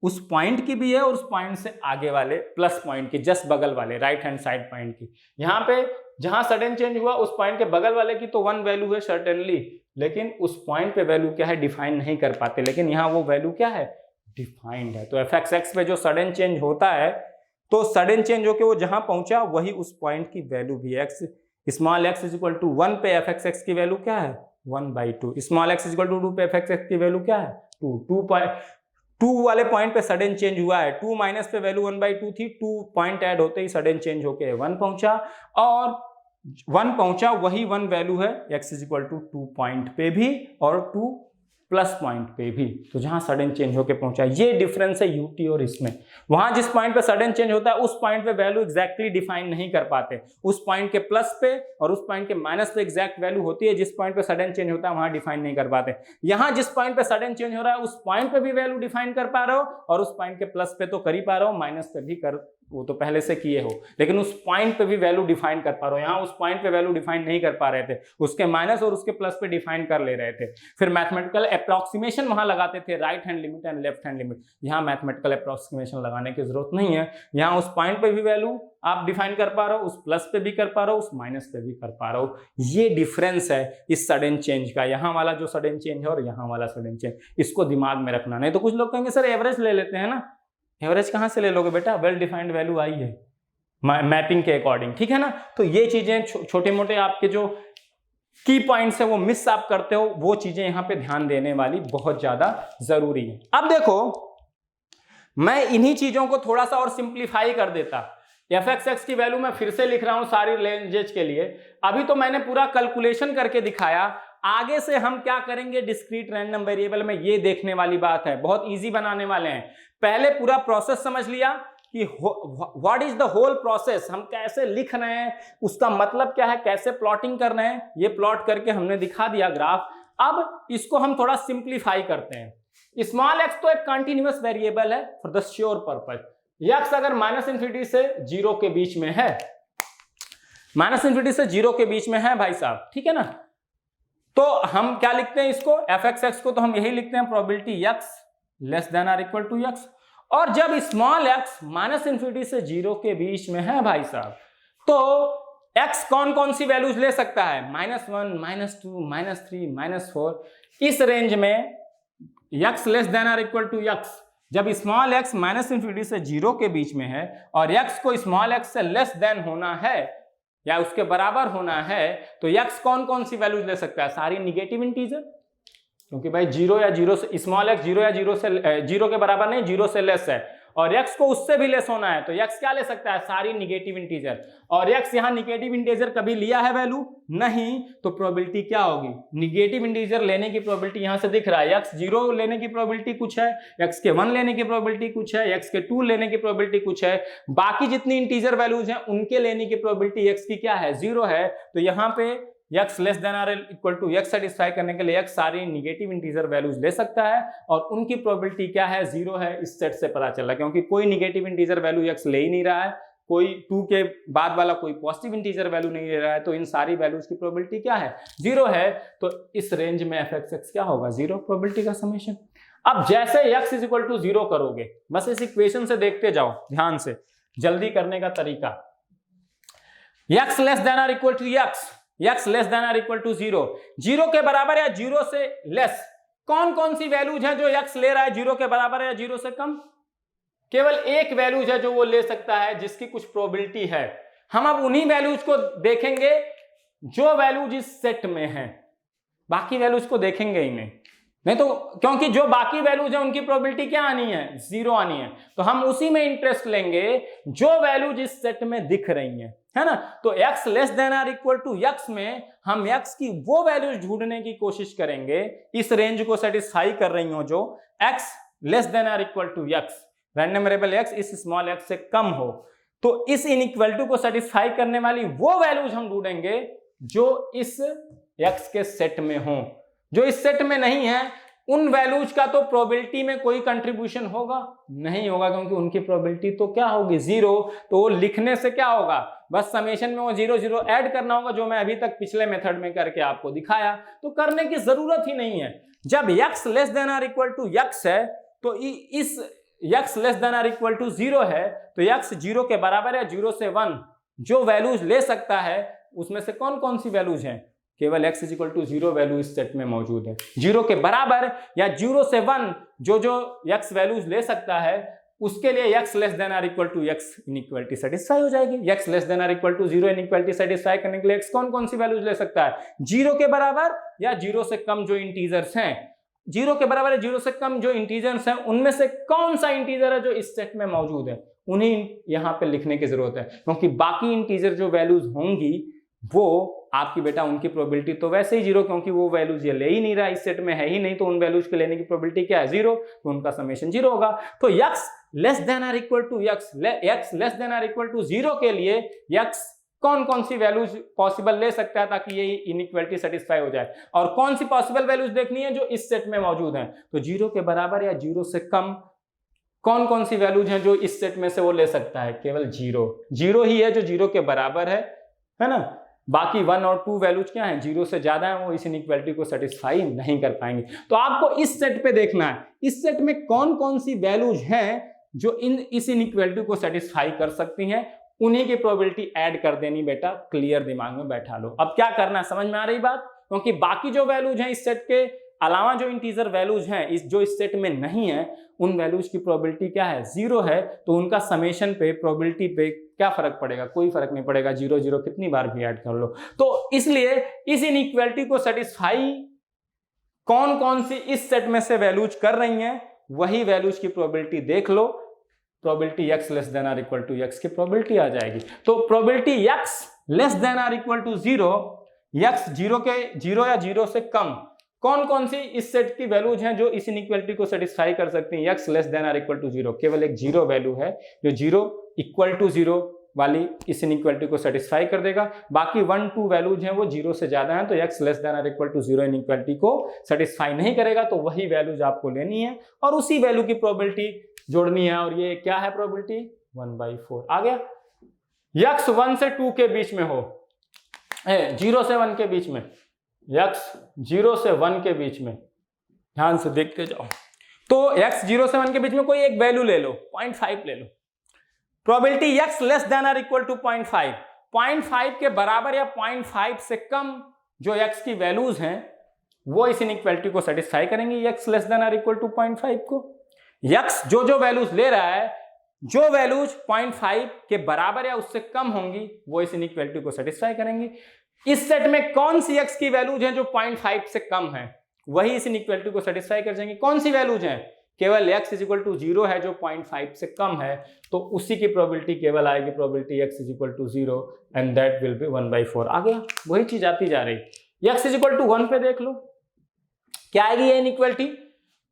उस पॉइंट की भी है और उस पॉइंट से आगे वाले प्लस पॉइंट की, जस्ट बगल वाले राइट हैंड साइड पॉइंट की। यहां पे जहां सडन चेंज हुआ उस पॉइंट के बगल वाले की तो 1 वैल्यू है सर्टेनली, लेकिन उस पॉइंट पे वैल्यू क्या है डिफाइन नहीं कर पाते, लेकिन यहां वो वैल्यू क्या है डिफाइंड है। तो f(x) पे जो सडन चेंज होता है तो सडन चेंज होके वो जहां पहुंचा वही उस पॉइंट की वैल्यू भी है। स्मॉल x इक्वल टू 1 पे f(x) की वैल्यू क्या है 1/2, स्मॉल x इक्वल टू 2 पे f(x) की वैल्यू क्या है 2 वाले पॉइंट पे सडन चेंज हुआ है। 2 माइनस पे वैल्यू 1/2 थी, 2 पॉइंट ऐड होते ही सडन चेंज होके 1 पहुंचा और 1 पहुंचा वही 1 वैल्यू है x इक्वल टू 2 पॉइंट पे भी और 2 प्लस पॉइंट पे भी। तो जहां सडन चेंज होके पहुंचा, ये डिफरेंस है यूटी और इसमें। वहां जिस पॉइंट पे सडन चेंज होता है उस पॉइंट पे वैल्यू एग्जैक्टली डिफाइन नहीं कर पाते, उस पॉइंट के प्लस पे और उस पॉइंट के माइनस पे एग्जैक्ट वैल्यू होती है, जिस पॉइंट पे सडन चेंज होता है वहां डिफाइन नहीं कर पाते। यहां जिस पॉइंट पे सडन चेंज हो रहा है उस पॉइंट पे भी वैल्यू डिफाइन कर पा रहे हो और उस पॉइंट के प्लस पे तो कर ही पा रहे हो, माइनस पे भी कर वो तो पहले से किए हो, लेकिन उस पॉइंट पे भी वैल्यू डिफाइन कर पा रहे हो। यहाँ उस पॉइंट पे वैल्यू डिफाइन नहीं कर पा रहे थे, उसके माइनस और उसके प्लस पे डिफाइन कर ले रहे थे। फिर मैथमेटिकल अप्रॉक्सीमेशन वहां लगाते थे, right hand limit and left hand limit. यहाँ मैथमेटिकल अप्रॉक्सीमेशन लगाने की जरूरत नहीं है, यहाँ उस पॉइंट पे भी वैल्यू आप डिफाइन कर पा रहे हो, उस प्लस पे भी कर पा रहे हो, उस माइनस पे भी कर पा रहे हो। ये डिफरेंस है इस सडन चेंज का, यहाँ वाला जो सडन चेंज है और यहाँ वाला सडन चेंज, इसको दिमाग में रखना। नहीं तो कुछ लोग कहेंगे सर एवरेज ले लेते हैं ना, एवरेज कहाँ से ले लोगे बेटा, वेल डिफाइंड वैल्यू आई है मैपिंग के अकॉर्डिंग, ठीक है ना। तो ये चीजें छोटे मोटे आपके जो की पॉइंट्स है वो मिस आप करते हो, वो चीजें यहाँ पे ध्यान देने वाली बहुत ज्यादा जरूरी है। अब देखो मैं इन्हीं चीजों को थोड़ा सा और सिंप्लीफाई कर देता। fx की वैल्यू मैं फिर से लिख रहा हूं सारी रेंजेज के लिए, अभी तो मैंने पूरा कैलकुलेशन करके दिखाया। आगे से हम क्या करेंगे डिस्क्रीट रैंडम वेरिएबल में, ये देखने वाली बात है, बहुत इजी बनाने वाले हैं। पहले पूरा प्रोसेस समझ लिया कि what is the whole process, हम कैसे लिख रहे हैं, उसका मतलब क्या है, कैसे प्लॉटिंग कर रहे हैं, ये प्लॉट करके हमने दिखा दिया ग्राफ। अब इसको हम थोड़ा सिंप्लीफाई करते हैं। स्मॉल एक्स तो एक कंटिन्यूअस वेरिएबल है for the sure purpose. X अगर -∞ से 0 के बीच में है, -∞ से 0 के बीच में है भाई साहब, ठीक है ना, तो हम क्या लिखते हैं इसको, fx को तो हम यही लिखते हैं probability x less than or equal to x। और जब स्मॉल x -∞ से 0 के बीच में है भाई साहब, तो x कौन कौन सी वैल्यूज ले सकता है, -1, -2, -3, -4। इस रेंज में x less than or equal to x, जब स्मॉल x -∞ से 0 के बीच में है और x को स्मॉल x से लेस देन होना है या उसके बराबर होना है, तो x कौन कौन सी वैल्यूज ले सकता है, सारी निगेटिव इंटीजर, क्योंकि भाई 0 या 0 से स्मॉल x 0 या 0 से 0 के बराबर नहीं, 0 से लेस है, और x को उससे भी लेस होना है, तो x क्या ले सकता है, सारी निगेटिव इंटीजर। और x यहाँ निगेटिव इंटीजर कभी लिया है वैल्यू नहीं, तो प्रोबेबिलिटी क्या होगी, निगेटिव इंटीजर लेने की प्रोबेबिलिटी यहाँ से दिख रहा है, x 0 लेने की प्रोबेबिलिटी कुछ है, x के 1 लेने की प्रोबेबिलिटी कुछ है, x के 2 लेने की प्रोबेबिलिटी कुछ है, बाकी जितनी इंटीजर वैल्यूज हैं उनके लेने की प्रोबेबिलिटी x की क्या है, 0 है। तो यहाँ पे x less than or equal to x satisfy करने के लिए x सारी निगेटिव इंटीजर वैल्यूज ले सकता है, और उनकी प्रोबेबिलिटी क्या है, 0 है। इस सेट से पता चला, क्योंकि कोई निगेटिव इंटीजर वैल्यू x ले ही नहीं रहा है, कोई 2 के बाद वाला कोई पॉजिटिव इंटीजर वैल्यू नहीं ले रहा है, तो इन सारी वैल्यूज की प्रोबेबिलिटी क्या है, 0 है। तो इस रेंज में fx क्या होगा, 0, प्रोबेबिलिटी का समेशन। अब जैसे x इज इक्वल टू 0 करोगे, बस इस इक्वेशन से देखते जाओ ध्यान से, जल्दी करने का तरीका, x less than or equal to x less than or equal to 0, 0 के बराबर या 0 से लेस कौन कौन सी वैल्यूज हैं जो x ले रहा है 0 के बराबर या 0 से कम, केवल एक वैल्यूज है जो वो ले सकता है जिसकी कुछ प्रोबेबिलिटी है। हम अब उन्हीं वैल्यूज को देखेंगे जो वैल्यूज इस सेट में है, बाकी वैल्यूज को देखेंगे ही नहीं तो, क्योंकि जो बाकी वैल्यूज है उनकी प्रोबेबिलिटी क्या आनी है, 0 आनी है। तो हम उसी में इंटरेस्ट लेंगे जो वैल्यूज इस सेट में दिख रही हैं, है ना। तो x less than or equal to x में हम x की वो वैल्यूज ढूंढने की कोशिश करेंगे इस रेंज को सेटिस्फाई कर रही हो जो x less than or equal to x, random variable x इस स्मॉल x से कम हो। तो इस इनइक्वालिटी को सेटिस्फाई करने वाली वो वैल्यूज हम ढूंढेंगे जो इस x के सेट में हो। जो इस सेट में नहीं है उन वैल्यूज का तो प्रोबेबिलिटी में कोई कंट्रीब्यूशन होगा नहीं होगा, क्योंकि उनकी प्रोबेबिलिटी तो क्या होगी, 0। तो वो लिखने से क्या होगा, बस समेशन में वो 0 0 ऐड करना होगा, जो मैं अभी तक पिछले मेथड में करके आपको दिखाया। तो करने की जरूरत ही नहीं है। जब x less than or equal to x है, तो इस x less than or equal to 0 है, तो x 0 के बराबर या 0 से 1 जो वैल्यूज ले सकता है उसमें से कौन कौन सी वैल्यूज हैं, केवल x is equal to 0 value इस सेट में मौजूद है। 0 के बराबर या 0 से 1 जो x वैल्यूज ले सकता है उसके लिए x less than or equal to x inequality satisfy हो जाएगी। x less than or equal to 0 inequality satisfy करने के लिए x कौन कौन सी वैल्यूज ले सकता है, 0 के बराबर या 0 से कम जो इंटीजर्स हैं, 0 के बराबर या 0 से कम जो इंटीजर्स हैं उनमें से कौन सा इंटीजर है जो इस सेट में मौजूद है, उन्हीं यहां पे लिखने की जरूरत है। क्योंकि बाकी इंटीजर जो वैल्यूज होंगी वो आपकी बेटा उनकी प्रोबेबिलिटी तो वैसे ही 0, क्योंकि वो वैल्यूज ये ले ही नहीं रहा, इस सेट में है ही नहीं, तो उन वैल्यूज के लेने की प्रोबेबिलिटी क्या है, 0, तो उनका समेशन 0 होगा। तो x less than or equal to x less than or equal to 0 के लिए x कौन कौन सी वैल्यूज पॉसिबल ले सकता है ताकि ये इनइक्वालिटी सेटिस्फाई हो जाए, और कौन सी पॉसिबल वैल्यूज देखनी है जो इस सेट में मौजूद हैं। तो 0 के बराबर या 0 से कम कौन कौन सी वैल्यूज हैं जो इस सेट में से वो ले सकता है? केवल जीरो ही है जो जीरो के बराबर है ना। बाकी 1 और 2 वैल्यूज क्या हैं? जीरो से ज्यादा है, वो इस इनइक्वालिटी को सेटिस्फाई नहीं कर पाएंगे। तो आपको इस सेट पे देखना है, इस सेट में कौन कौन सी वैल्यूज हैं जो इस इनइक्वालिटी को सेटिस्फाई कर सकती हैं, उन्हीं की प्रोबेबिलिटी ऐड कर देनी बेटा, क्लियर दिमाग में बैठा लो। अब क्या करना है, समझ में आ रही बात? क्योंकि बाकी जो वैल्यूज हैं इस सेट के अलावा, जो इंटीजर वैल्यूज हैं जो इस सेट में नहीं है, उन वैल्यूज की प्रोबेबिलिटी क्या है? जीरो है। तो उनका समेशन पे, प्रोबेबिलिटी पे क्या फर्क पड़ेगा? कोई फर्क नहीं पड़ेगा, जीरो जीरो कितनी बार भी ऐड कर लो। तो इसलिए इस इनइक्वालिटी को सेटिस्फाई कौन कौन सी इस सेट में से वैल्यूज कर रही हैं, वही वैल्यूज की प्रोबेबिलिटी देख लो। Probability x less than or equal to x की प्रोबेबिलिटी आ जाएगी। तो probability x less than or equal to 0, x zero या जीरो से कम, कौन कौन सी इस सेट की वैल्यूज हैं जो इस इनइक्वालिटी को सेटिस्फाई कर सकती हैं? x less than or equal to 0, केवल एक जीरो वैल्यू है जो जीरो इक्वल टू 0 वाली इस इनइक्वालिटी को सेटिस्फाई कर देगा। बाकी 1 2 वैल्यूज हैं वो जीरो से ज्यादा हैं, तो x less than or equal to 0 inequality को सेटिस्फाई नहीं करेगा। तो वही वैल्यूज आपको लेनी है और उसी वैल्यू की प्रोबेबिलिटी जोड़नी है। और ये क्या है प्रोबेबिलिटी? 1/4 आ गया। x 1 से 2 के बीच में हो, 0 से 1 के बीच में, x 0 से 1 के बीच में, ध्यान से देखते जाओ। तो x 0 से 1 के बीच में कोई एक वैल्यू ले लो, 0.5 ले लो। Probability x less than or equal to 0.5, 0.5 के बराबर या 0.5 से कम जो x की वैल्यूज हैं वो इस इनइक्वालिटी को सेटिस्फाई करेंगी, x less than or equal to 0.5 को। x जो वैल्यूज ले रहा है, जो वैल्यूज 0.5 के बराबर या उससे कम होंगी वो इस इनइक्वालिटी को सेटिस्फाई करेंगी। इस सेट में कौन सी x की वैल्यूज हैं जो 0.5 से कम है, वही इस इनइक्वालिटी को सेटिस्फाई कर जाएंगी। कौन सी वैल्यूज हैं? केवल x इज इक्वल टू 0 है जो 0.5 से कम है, तो उसी की प्रोबेबिलिटी केवल आएगी, probability x is equal to 0 and that will be 1/4। आ गया, वही चीज आती जा रही। x इज इक्वल टू 1 पे देख लो क्या आएगी ये inequality?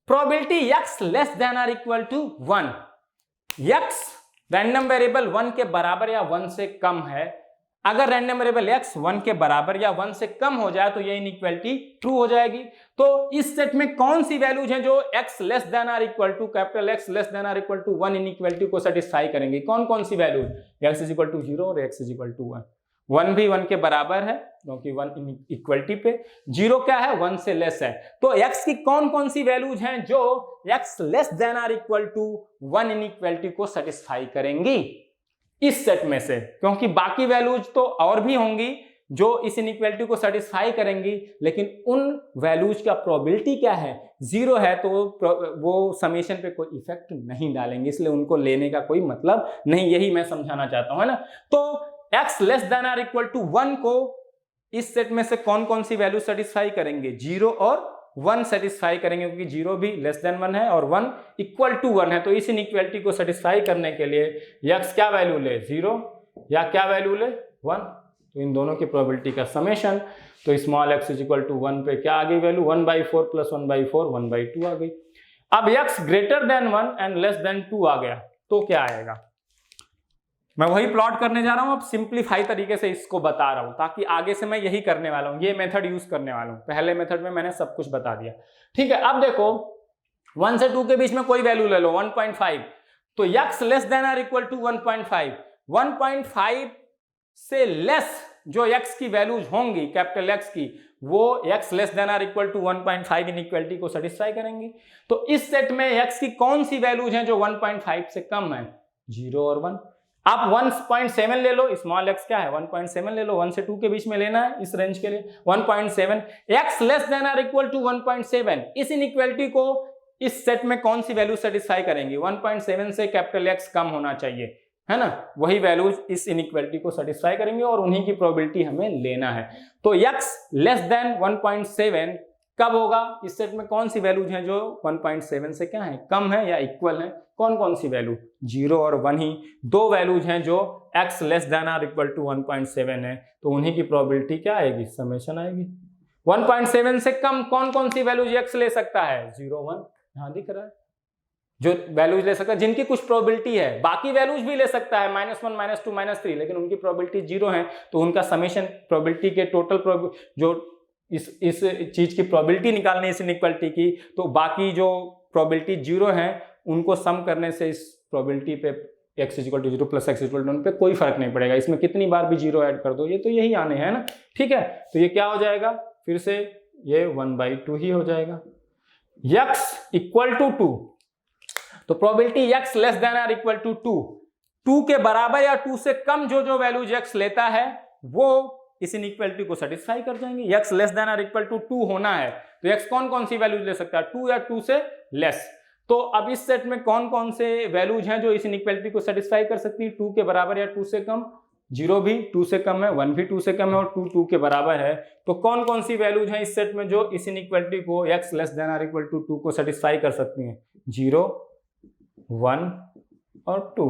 Probability x less than or equal to 1, x random variable 1 के बराबर या 1 से कम है। अगर रैंडम वेरिएबल x 1 के बराबर या 1 से कम हो जाए तो ये इनइक्वालिटी ट्रू हो जाएगी। तो इस सेट में कौन सी वैल्यूज हैं जो x less than or equal to capital X less than or equal to 1 inequality को सेटिस्फाई करेंगी? कौन कौन सी values? x is equal to 0 और x इज इक्वल टू 1। 1 भी 1 के बराबर है क्योंकि 1 इक्वलिटी पे, 0 क्या है? 1 से लेस है। तो x की कौन कौन सी वैल्यूज हैं जो x less than or equal to 1 inequality को सेटिस्फाई करेंगी इस सेट में से? क्योंकि बाकी वैल्यूज तो और भी होंगी जो इस इनइक्वालिटी को सेटिस्फाई करेंगी, लेकिन उन वैल्यूज का प्रोबेबिलिटी क्या है? 0 है, तो वो समेशन पे कोई इफेक्ट नहीं डालेंगे, इसलिए उनको लेने का कोई मतलब नहीं। यही मैं समझाना चाहता हूं, है ना। तो x less than or equal to 1 को इस सेट में से कौन कौन सी वैल्यू सेटिस्फाई करेंगे? 0 और 1 सेटिस्फाई करेंगे, क्योंकि 0 भी लेस देन 1 है और 1 इक्वल टू 1 है। तो इस इनइक्वालिटी को सेटिस्फाई करने के लिए x क्या वैल्यू ले? 0 या क्या वैल्यू ले? 1। तो इन दोनों की प्रोबेबिलिटी का समेशन, तो small x is equal to 1 पे क्या आ गई वैल्यू? 1/4 प्लस 1/4 1/2 आ गई। अब x greater then 1 and less then 2 आ गया तो क्या आएगा? मैं वही प्लॉट करने जा रहा हूं, अब सिंप्लीफाई तरीके से इसको बता रहा हूं ताकि आगे से मैं यही करने वाला हूं, ये मेथड यूज करने वाला हूं। पहले मेथड में मैंने सब कुछ बता दिया, ठीक है। अब देखो 1 से 2 के बीच में कोई वैल्यू ले लो, 1.5, तो x less than or equal to 1.5, 1.5 से लेस जो x की वैल्यूज होंगी कैपिटल X की, वो x less than or equal to 1.5 inequality को सेटिस्फाई करेंगी। तो इस सेट में x की कौन सी वैल्यूज हैं जो 1.5 से कम है? 0 और 1। आप 1.7 ले लो, स्मॉल x क्या है? 1.7 ले लो, 1 से 2 के बीच में लेना है इस रेंज के लिए। 1.7 x less than or equal to 1.7, इस इनइक्वालिटी को इस सेट में कौन सी वैल्यू सेटिस्फाई करेंगी? 1.7 से कैपिटल X कम होना चाहिए, है ना। वही वैल्यूज इस इनइक्वालिटी को सेटिस्फाई करेंगे और उन्हीं की प्रोबेबिलिटी हमें लेना है। तो x लेस देन 1.7 कब होगा? इस सेट में कौन सी वैल्यूज हैं जो 1.7 से क्या है? कम है या इक्वल है? कौन कौन सी वैल्यू? 0 और 1 ही दो वैल्यूज हैं जो x less than or equal to 1.7 है, तो उन्हीं की प्रोबेबिलिटी क्या आएगी? समेशन आएगी। 1.7 से कम कौन कौन सी वैल्यूज x ले सकता है? 0 1, यहां दिख रहा है जो वैल्यूज ले सकता है जिनकी कुछ प्रोबेबिलिटी है। बाकी वैल्यूज भी ले सकता है, -1 -2 -3, लेकिन उनकी प्रोबेबिलिटी 0 है, तो उनका समेशन प्रोबेबिलिटी के टोटल जो इस चीज की प्रोबेबिलिटी निकालनी है इस इनइक्वालिटी की, तो बाकी जो प्रोबेबिलिटी 0 है उनको सम करने से इस प्रोबेबिलिटी पे x equal to 0 plus x equal to 1 पे कोई फर्क नहीं पड़ेगा। इसमें कितनी बार भी 0 ऐड कर दो, ये तो यही आने हैं ना, ठीक है। तो ये क्या हो जाएगा, फिर से ये 1/2 ही हो जाएगा। x इक्वल टू 2, तो प्रोबेबिलिटी x लेस देन और इक्वल टू 2 के बराबर या 2 से कम जो वैल्यूज x लेता है वो इस इनइक्वालिटी को सेटिस्फाई कर जाएंगे। x लेस देन और इक्वल टू 2 होना है तो x कौन कौन सी वैल्यूज ले सकता है, 2 या 2 से लेस। तो अब इस सेट में कौन कौन से वैल्यूज हैं जो इस इनइक्वालिटी को सेटिस्फाई कर सकती है, 2 के बराबर या 2 से कम, 0 भी 2 से कम है, 1 भी 2 से कम है और 2 2 के बराबर है। तो कौन कौन सी वैल्यूज हैं इस सेट में जो इस इनइक्वालिटी को x लेस देन और इक्वल टू 2 को सेटिस्फाई कर सकती हैं, 0, 1 और 2।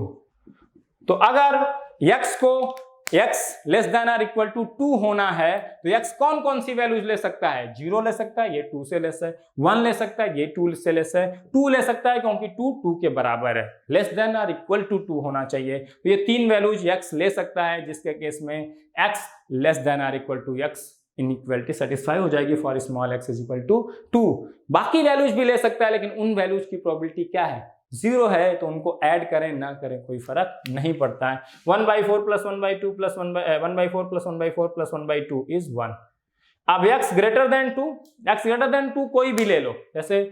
तो अगर x को x लेस देन और इक्वल टू 2 होना है तो x कौन कौन सी वैल्यूज ले सकता है, 0 ले सकता है, ये 2 से लेस है, 1 ले सकता है, ये 2 से लेस है, 2 ले सकता है क्योंकि 2 के बराबर है, लेस देन और इक्वल टू 2 होना चाहिए। तो ये 3 वैल्यूज x ले सकता है, जिसके केस में x लेस देन और equal to x inequality satisfy हो जाएगी for small x is equal to 2। बाकी वैल्यूज भी ले सकता है लेकिन उन वैल्यूज की प्रोबेबिलिटी क्या है, 0 है, तो उनको ऐड करें ना करें कोई फर्क नहीं पड़ता है। 1/4 plus 1/2 plus 1/4 plus 1/4 plus 1/2 is 1। अब x greater than 2, x greater than 2 कोई भी ले लो, जैसे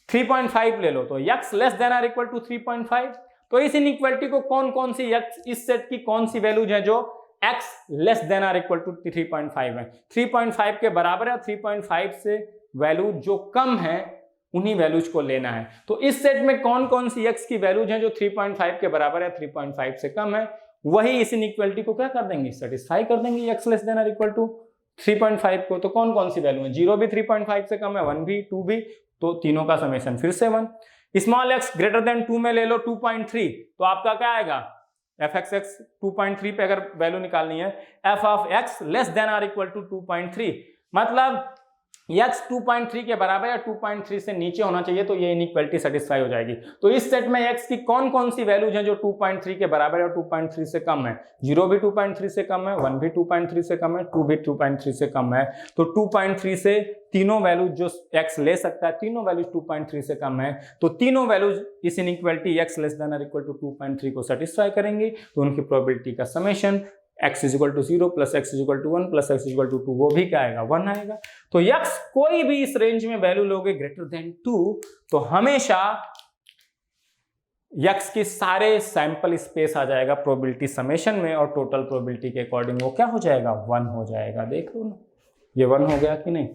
3.5 ले लो, तो x लेस देन और इक्वल टू 3.5। तो इस इनइक्वालिटी को कौन कौन सी x, इस सेट की कौन सी वैल्यूज है जो x लेस देन और इक्वल टू 3.5 है, 3.5 के बराबर है, 3.5 से वैल्यू जो कम है उन्हीं वैल्यूज को लेना है। तो इस सेट में कौन कौन सी x की वैल्यूज हैं जो 3.5 के बराबर है, 3.5 से कम है, वही इस इनइक्वालिटी को क्या कर देंगे, सेटिस्फाई कर देंगे x लेस देन और इक्वल टू 3.5 को। तो कौन कौन सी वैल्यू है, 0 भी 3.5 से कम है, 1 भी 2 भी, तो तीनों का समेशन फिर से 1। स्मॉल x ग्रेटर देन 2 में ले लो 2.3, तो आपका क्या आएगा, f(x) 2.3 पे अगर वैल्यू निकालनी है, f of x less than और इक्वल टू 2.3, मतलब x 2.3 के बराबर या 2.3 से नीचे होना चाहिए, तो ये इनइक्वालिटी सेटिस्फाई हो जाएगी। तो इस सेट में x की कौन कौन सी वैल्यूज हैं जो 2.3 के बराबर या 2.3 से कम है, 0 भी 2.3 से कम है, 1 भी 2.3 से कम है, 2 भी 2.3 से कम है। तो 2.3 से तीनों वैल्यूज जो x ले सकता है, तीनों वैल्यूज 2.3 से कम है, तो तीनों वैल्यूज इस इनइक्वालिटी x लेस देन और इक्वल टू 2.3 को सेटिस्फाई करेंगे। तो उनकी प्रोबेबिलिटी का summation x is equal to 0 plus x is equal to 1 plus x is equal to 2, वो भी क्या आएगा, 1 आएगा। तो x कोई भी इस रेंज में वैल्यू लोगे ग्रेटर देन 2, तो हमेशा x की सारे सैंपल स्पेस आ जाएगा प्रोबेबिलिटी समेशन में, और टोटल प्रोबेबिलिटी के अकॉर्डिंग वो क्या हो जाएगा, 1 हो जाएगा। देख लो ना, ये 1 हो गया कि नहीं,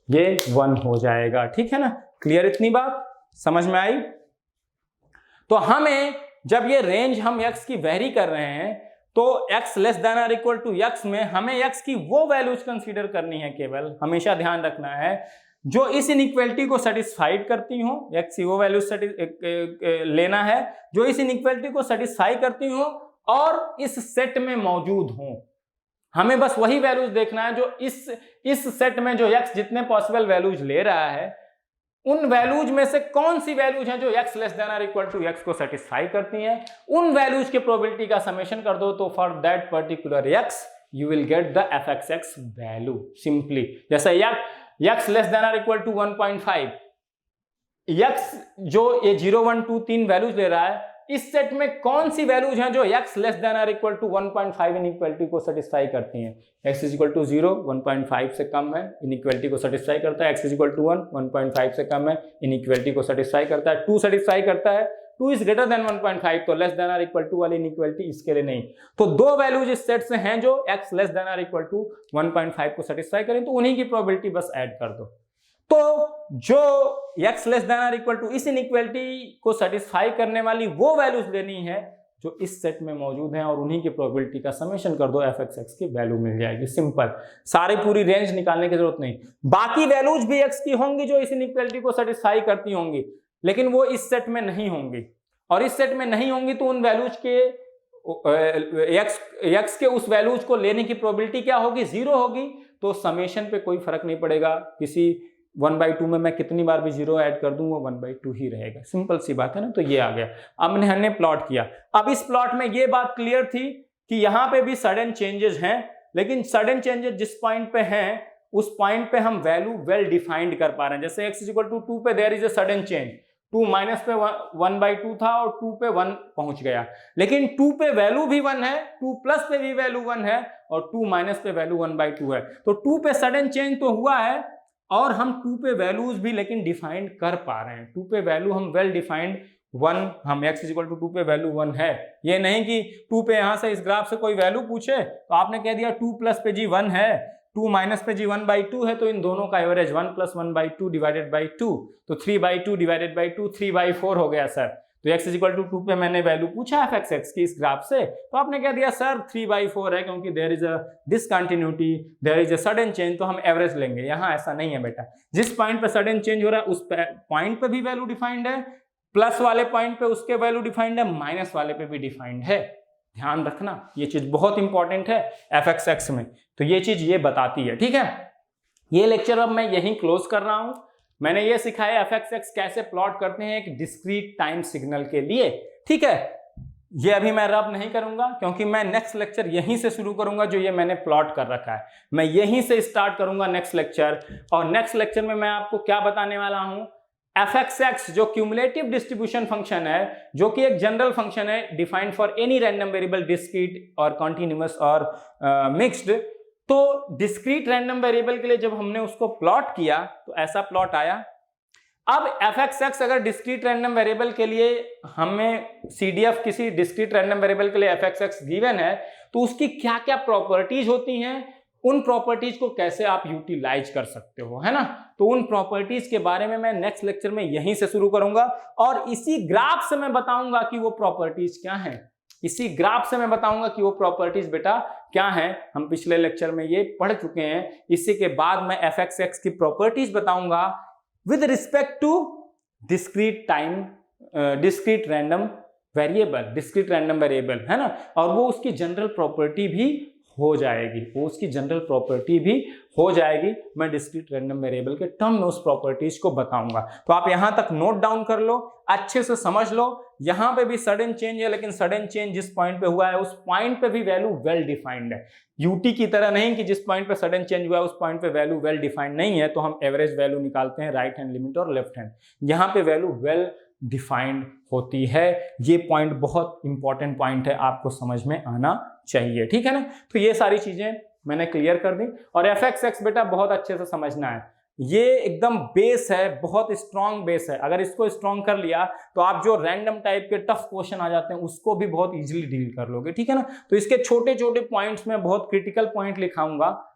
ये 1 हो जाएगा, ठीक है ना। क्लियर, इतनी बात समझ में आई। तो हमें जब ये रेंज हम x की वेरी कर रहे हैं तो x लेस देन और इक्वल टू x में हमें x की वो वैल्यूज कंसीडर करनी है, केवल हमेशा ध्यान रखना है जो इस इनइक्वालिटी को सेटिस्फाइड करती हो, x की वो वैल्यूज लेना है जो इस इनइक्वालिटी को सेटिस्फाई करती हो और इस सेट में मौजूद हो। हमें बस वही वैल्यूज देखना है जो इस सेट में जो x जितने पॉसिबल वैल्यूज ले रहा है, उन वैल्यूज में से कौन सी वैल्यूज हैं जो x लेस देन और इक्वल टू x को सेटिस्फाई करती हैं, उन वैल्यूज के प्रोबेबिलिटी का समेशन कर दो। तो for that particular x you will get the f(x) value simply. जैसे x लेस देन और इक्वल टू 1.5, x जो ये 0 1 2 3 वैल्यूज ले रहा है, इस सेट में कौन सी वैल्यूज हैं जो x लेस देन और इक्वल टू 1.5 इनइक्वालिटी को सेटिस्फाई करती हैं। x इज इक्वल टू 0 1.5 से कम है, इनइक्वालिटी को सेटिस्फाई करता है। x इज इक्वल टू 1 1.5 से कम है, इनइक्वालिटी को सेटिस्फाई करता है। 2 सेटिस्फाई करता है, 2 इज ग्रेटर देन 1.5, तो लेस देन और इक्वल टू वाली इनइक्वालिटी इसके लिए नहीं। तो दो वैल्यूज इस सेट से हैं जो x लेस देन और इक्वल टू 1.5 को सेटिस्फाई करें, तो उन्हीं की प्रोबेबिलिटी बस ऐड कर दो। तो जो x लेस देन और इक्वल टू इस इनइक्वालिटी को सेटिस्फाई करने वाली वो वैल्यूज लेनी है जो इस सेट में मौजूद हैं, और उन्हीं की प्रोबेबिलिटी का समेशन कर दो, f(x) की वैल्यू मिल जाएगी। सिंपल, सारी पूरी रेंज निकालने की जरूरत नहीं। बाकी वैल्यूज भी x की होंगी जो इस इनइक्वालिटी को सेटिस्फाई करती होंगी, लेकिन वो इस सेट में नहीं होंगी, और इस सेट में नहीं होंगी तो उन वैल्यूज के x के उस वैल्यूज को लेने की प्रोबेबिलिटी क्या होगी, 0 होगी। तो समेशन पे कोई फर्क नहीं पड़ेगा, किसी 1/2 में मैं कितनी बार भी 0 ऐड कर दूं वो 1/2 ही रहेगा। सिंपल सी बात है ना। तो ये आ गया। अब हमने प्लॉट किया। अब इस प्लॉट में ये बात क्लियर थी कि यहाँ पे भी सडन चेंजेस हैं, लेकिन सडन चेंजेस जिस पॉइंट पे हैं उस पॉइंट पे हम वैल्यू वेल डिफाइंड कर पा रहे हैं। जैसे x इज इक्वल टू 2 पे there is a sudden change, 2 minus पे 1/2 था और 2 पे 1 पहुंच गया, लेकिन 2 पे वैल्यू भी 1 है, 2 प्लस पे भी वैल्यू 1 है और 2 माइनस पे वैल्यू 1/2 है। तो 2 पे सडन चेंज तो हुआ है और हम 2 पे वैल्यूज भी लेकिन डिफाइंड कर पा रहे हैं। 2 पे वैल्यू हम वेल डिफाइंड 1, हम x = 2 पे वैल्यू 1 है। ये नहीं कि 2 पे यहां से इस ग्राफ से कोई वैल्यू पूछे तो आपने कह दिया 2 प्लस पे जी 1 है, 2 माइनस पे जी 1/2 है, तो इन दोनों का एवरेज 1 + 1/2 डिवाइडेड बाई 2, तो 3/2 डिवाइडेड बाई 2 3/4 हो गया सर। तो x = 2 पे मैंने वैल्यू पूछा f(x) की इस ग्राफ से, तो आपने कह दिया सर 3/4 है क्योंकि there is a discontinuity, there is a sudden change, तो हम एवरेज लेंगे। यहाँ ऐसा नहीं है बेटा, जिस पॉइंट पे सडन चेंज हो रहा है उस पॉइंट पे भी वैल्यू डिफाइंड है, प्लस वाले पॉइंट पे उसके वैल्यू डिफाइंड है, माइनस वाले पे भी डिफाइंड है। ध्यान रखना, ये चीज बहुत इंपॉर्टेंट है f(x) में, तो ये चीज ये बताती है। ठीक है, ये लेक्चर अब मैं यहीं क्लोज कर रहा हूं। मैंने ये सिखाया f(x) कैसे प्लॉट करते हैं एक डिस्क्रीट टाइम सिग्नल के लिए। ठीक है, ये अभी मैं रब नहीं करूंगा क्योंकि मैं नेक्स्ट लेक्चर यहीं से शुरू करूंगा, जो ये मैंने प्लॉट कर रखा है मैं यहीं से स्टार्ट करूंगा नेक्स्ट लेक्चर। और नेक्स्ट लेक्चर में मैं आपको क्या बताने वाला हूं, f(x) जो क्यूमुलेटिव डिस्ट्रीब्यूशन फंक्शन है, जो कि एक जनरल फंक्शन है defined for any random variable, discrete और कॉन्टिन्यूअस और मिक्स्ड। तो डिस्क्रीट रैंडम वेरिएबल के लिए जब हमने उसको प्लॉट किया तो ऐसा प्लॉट आया। अब f(x) अगर डिस्क्रीट रैंडम वेरिएबल के लिए हमें CDF किसी डिस्क्रीट रैंडम वेरिएबल के लिए f(x) गिवन है, तो उसकी क्या क्या प्रॉपर्टीज होती हैं, उन प्रॉपर्टीज को कैसे आप यूटिलाइज कर सकते हो, है ना। तो उन प्रॉपर्टीज के बारे में मैं नेक्स्ट लेक्चर में यहीं से शुरू करूंगा और इसी ग्राफ से मैं बताऊंगा कि वो प्रॉपर्टीज क्या हैं। इसी ग्राफ से मैं बताऊंगा कि वो प्रॉपर्टीज बेटा क्या हैं। हम पिछले लेक्चर में ये पढ़ चुके हैं। इसी के बाद मैं f(x) की प्रॉपर्टीज बताऊंगा with respect to discrete time, discrete random variable, है ना। और वो उसकी जनरल प्रॉपर्टी भी हो जाएगी, मैं डिस्क्रीट रैंडम वेरिएबल के टर्म में उस प्रॉपर्टीज को बताऊंगा। तो आप यहां तक नोट डाउन कर लो, अच्छे से समझ लो। यहां पे भी सडन चेंज है, लेकिन सडन चेंज जिस पॉइंट पे हुआ है उस पॉइंट पे भी वैल्यू वेल डिफाइंड है। यूटी की तरह नहीं कि जिस पॉइंट पे सडन चेंज हुआ है उस पॉइंट पे वैल्यू वेल डिफाइंड नहीं है, तो हम एवरेज वैल्यू निकालते हैं राइट हैंड लिमिट और लेफ्ट हैंड। यहाँ पे वैल्यू वेल डिफाइंड होती है। ये पॉइंट बहुत इंपॉर्टेंट पॉइंट है, आपको समझ में आना चाहिए। ठीक है ना। तो ये सारी चीजें मैंने क्लियर कर दी। और f(x) बेटा बहुत अच्छे से समझना है, ये एकदम बेस है, बहुत स्ट्रॉन्ग बेस है। अगर इसको स्ट्रॉन्ग कर लिया तो आप जो रैंडम टाइप के टफ क्वेश्चन आ जाते हैं उसको भी बहुत इजीली डील कर लोगे। ठीक है ना। तो इसके छोटे छोटे पॉइंट्स में बहुत क्रिटिकल पॉइंट लिखाऊंगा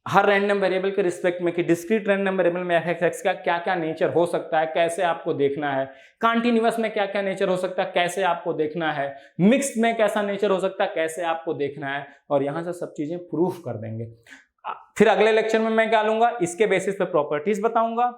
हर रैंडम वेरिएबल के रिस्पेक्ट में कि डिस्क्रीट रैंडम वेरिएबल में f(x) का क्या क्या नेचर हो सकता है, कैसे आपको देखना है, कॉन्टिन्यूअस में क्या क्या नेचर हो सकता है, कैसे आपको देखना है, मिक्स्ड में कैसा नेचर हो सकता है, कैसे आपको देखना है, और यहां से सब चीजें प्रूफ कर देंगे। फिर अगले लेक्चर में मैं क्या लूंगा, इसके बेसिस पे प्रॉपर्टीज बताऊंगा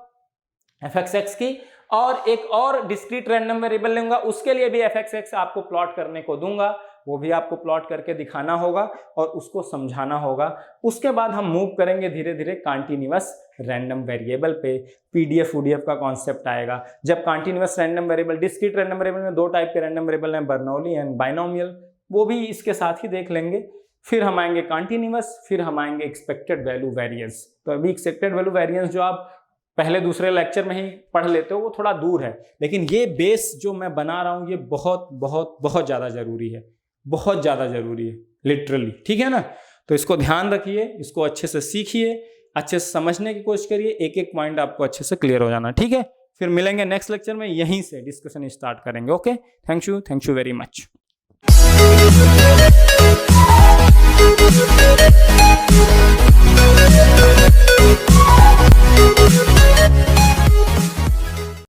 f(x) की, और एक और डिस्क्रीट रैंडम वेरिएबल लूंगा, उसके लिए भी f(x) आपको प्लॉट करने को दूंगा, वो भी आपको प्लॉट करके दिखाना होगा और उसको समझाना होगा। उसके बाद हम मूव करेंगे धीरे धीरे कॉन्टिन्यूअस रैंडम वेरिएबल पे। PDF UDF का कॉन्सेप्ट आएगा जब continuous random variable, discrete random variable में 2 टाइप के रैंडम वेरिएबल हैं, बर्नौली एंड बाइनोमियल, वो भी इसके साथ ही देख लेंगे। फिर हम आएंगे कॉन्टिन्यूअस, फिर हम आएंगे एक्सपेक्टेड वैल्यू वेरिएंस। तो अभी एक्सपेक्टेड वैल्यू वेरिएंस जो आप पहले दूसरे लेक्चर में ही पढ़ लेते हो वो थोड़ा दूर है, लेकिन ये बेस जो मैं बना रहा हूँ ये बहुत बहुत बहुत ज़्यादा ज़रूरी है, बहुत ज़्यादा ज़रूरी है लिटरली। ठीक है ना। तो इसको ध्यान रखिए, इसको अच्छे से सीखिए, अच्छे से समझने की कोशिश करिए, एक एक पॉइंट आपको अच्छे से क्लियर हो जाना। ठीक है। फिर मिलेंगे नेक्स्ट लेक्चर में, यहीं से डिस्कशन स्टार्ट करेंगे। Okay, thank you very much.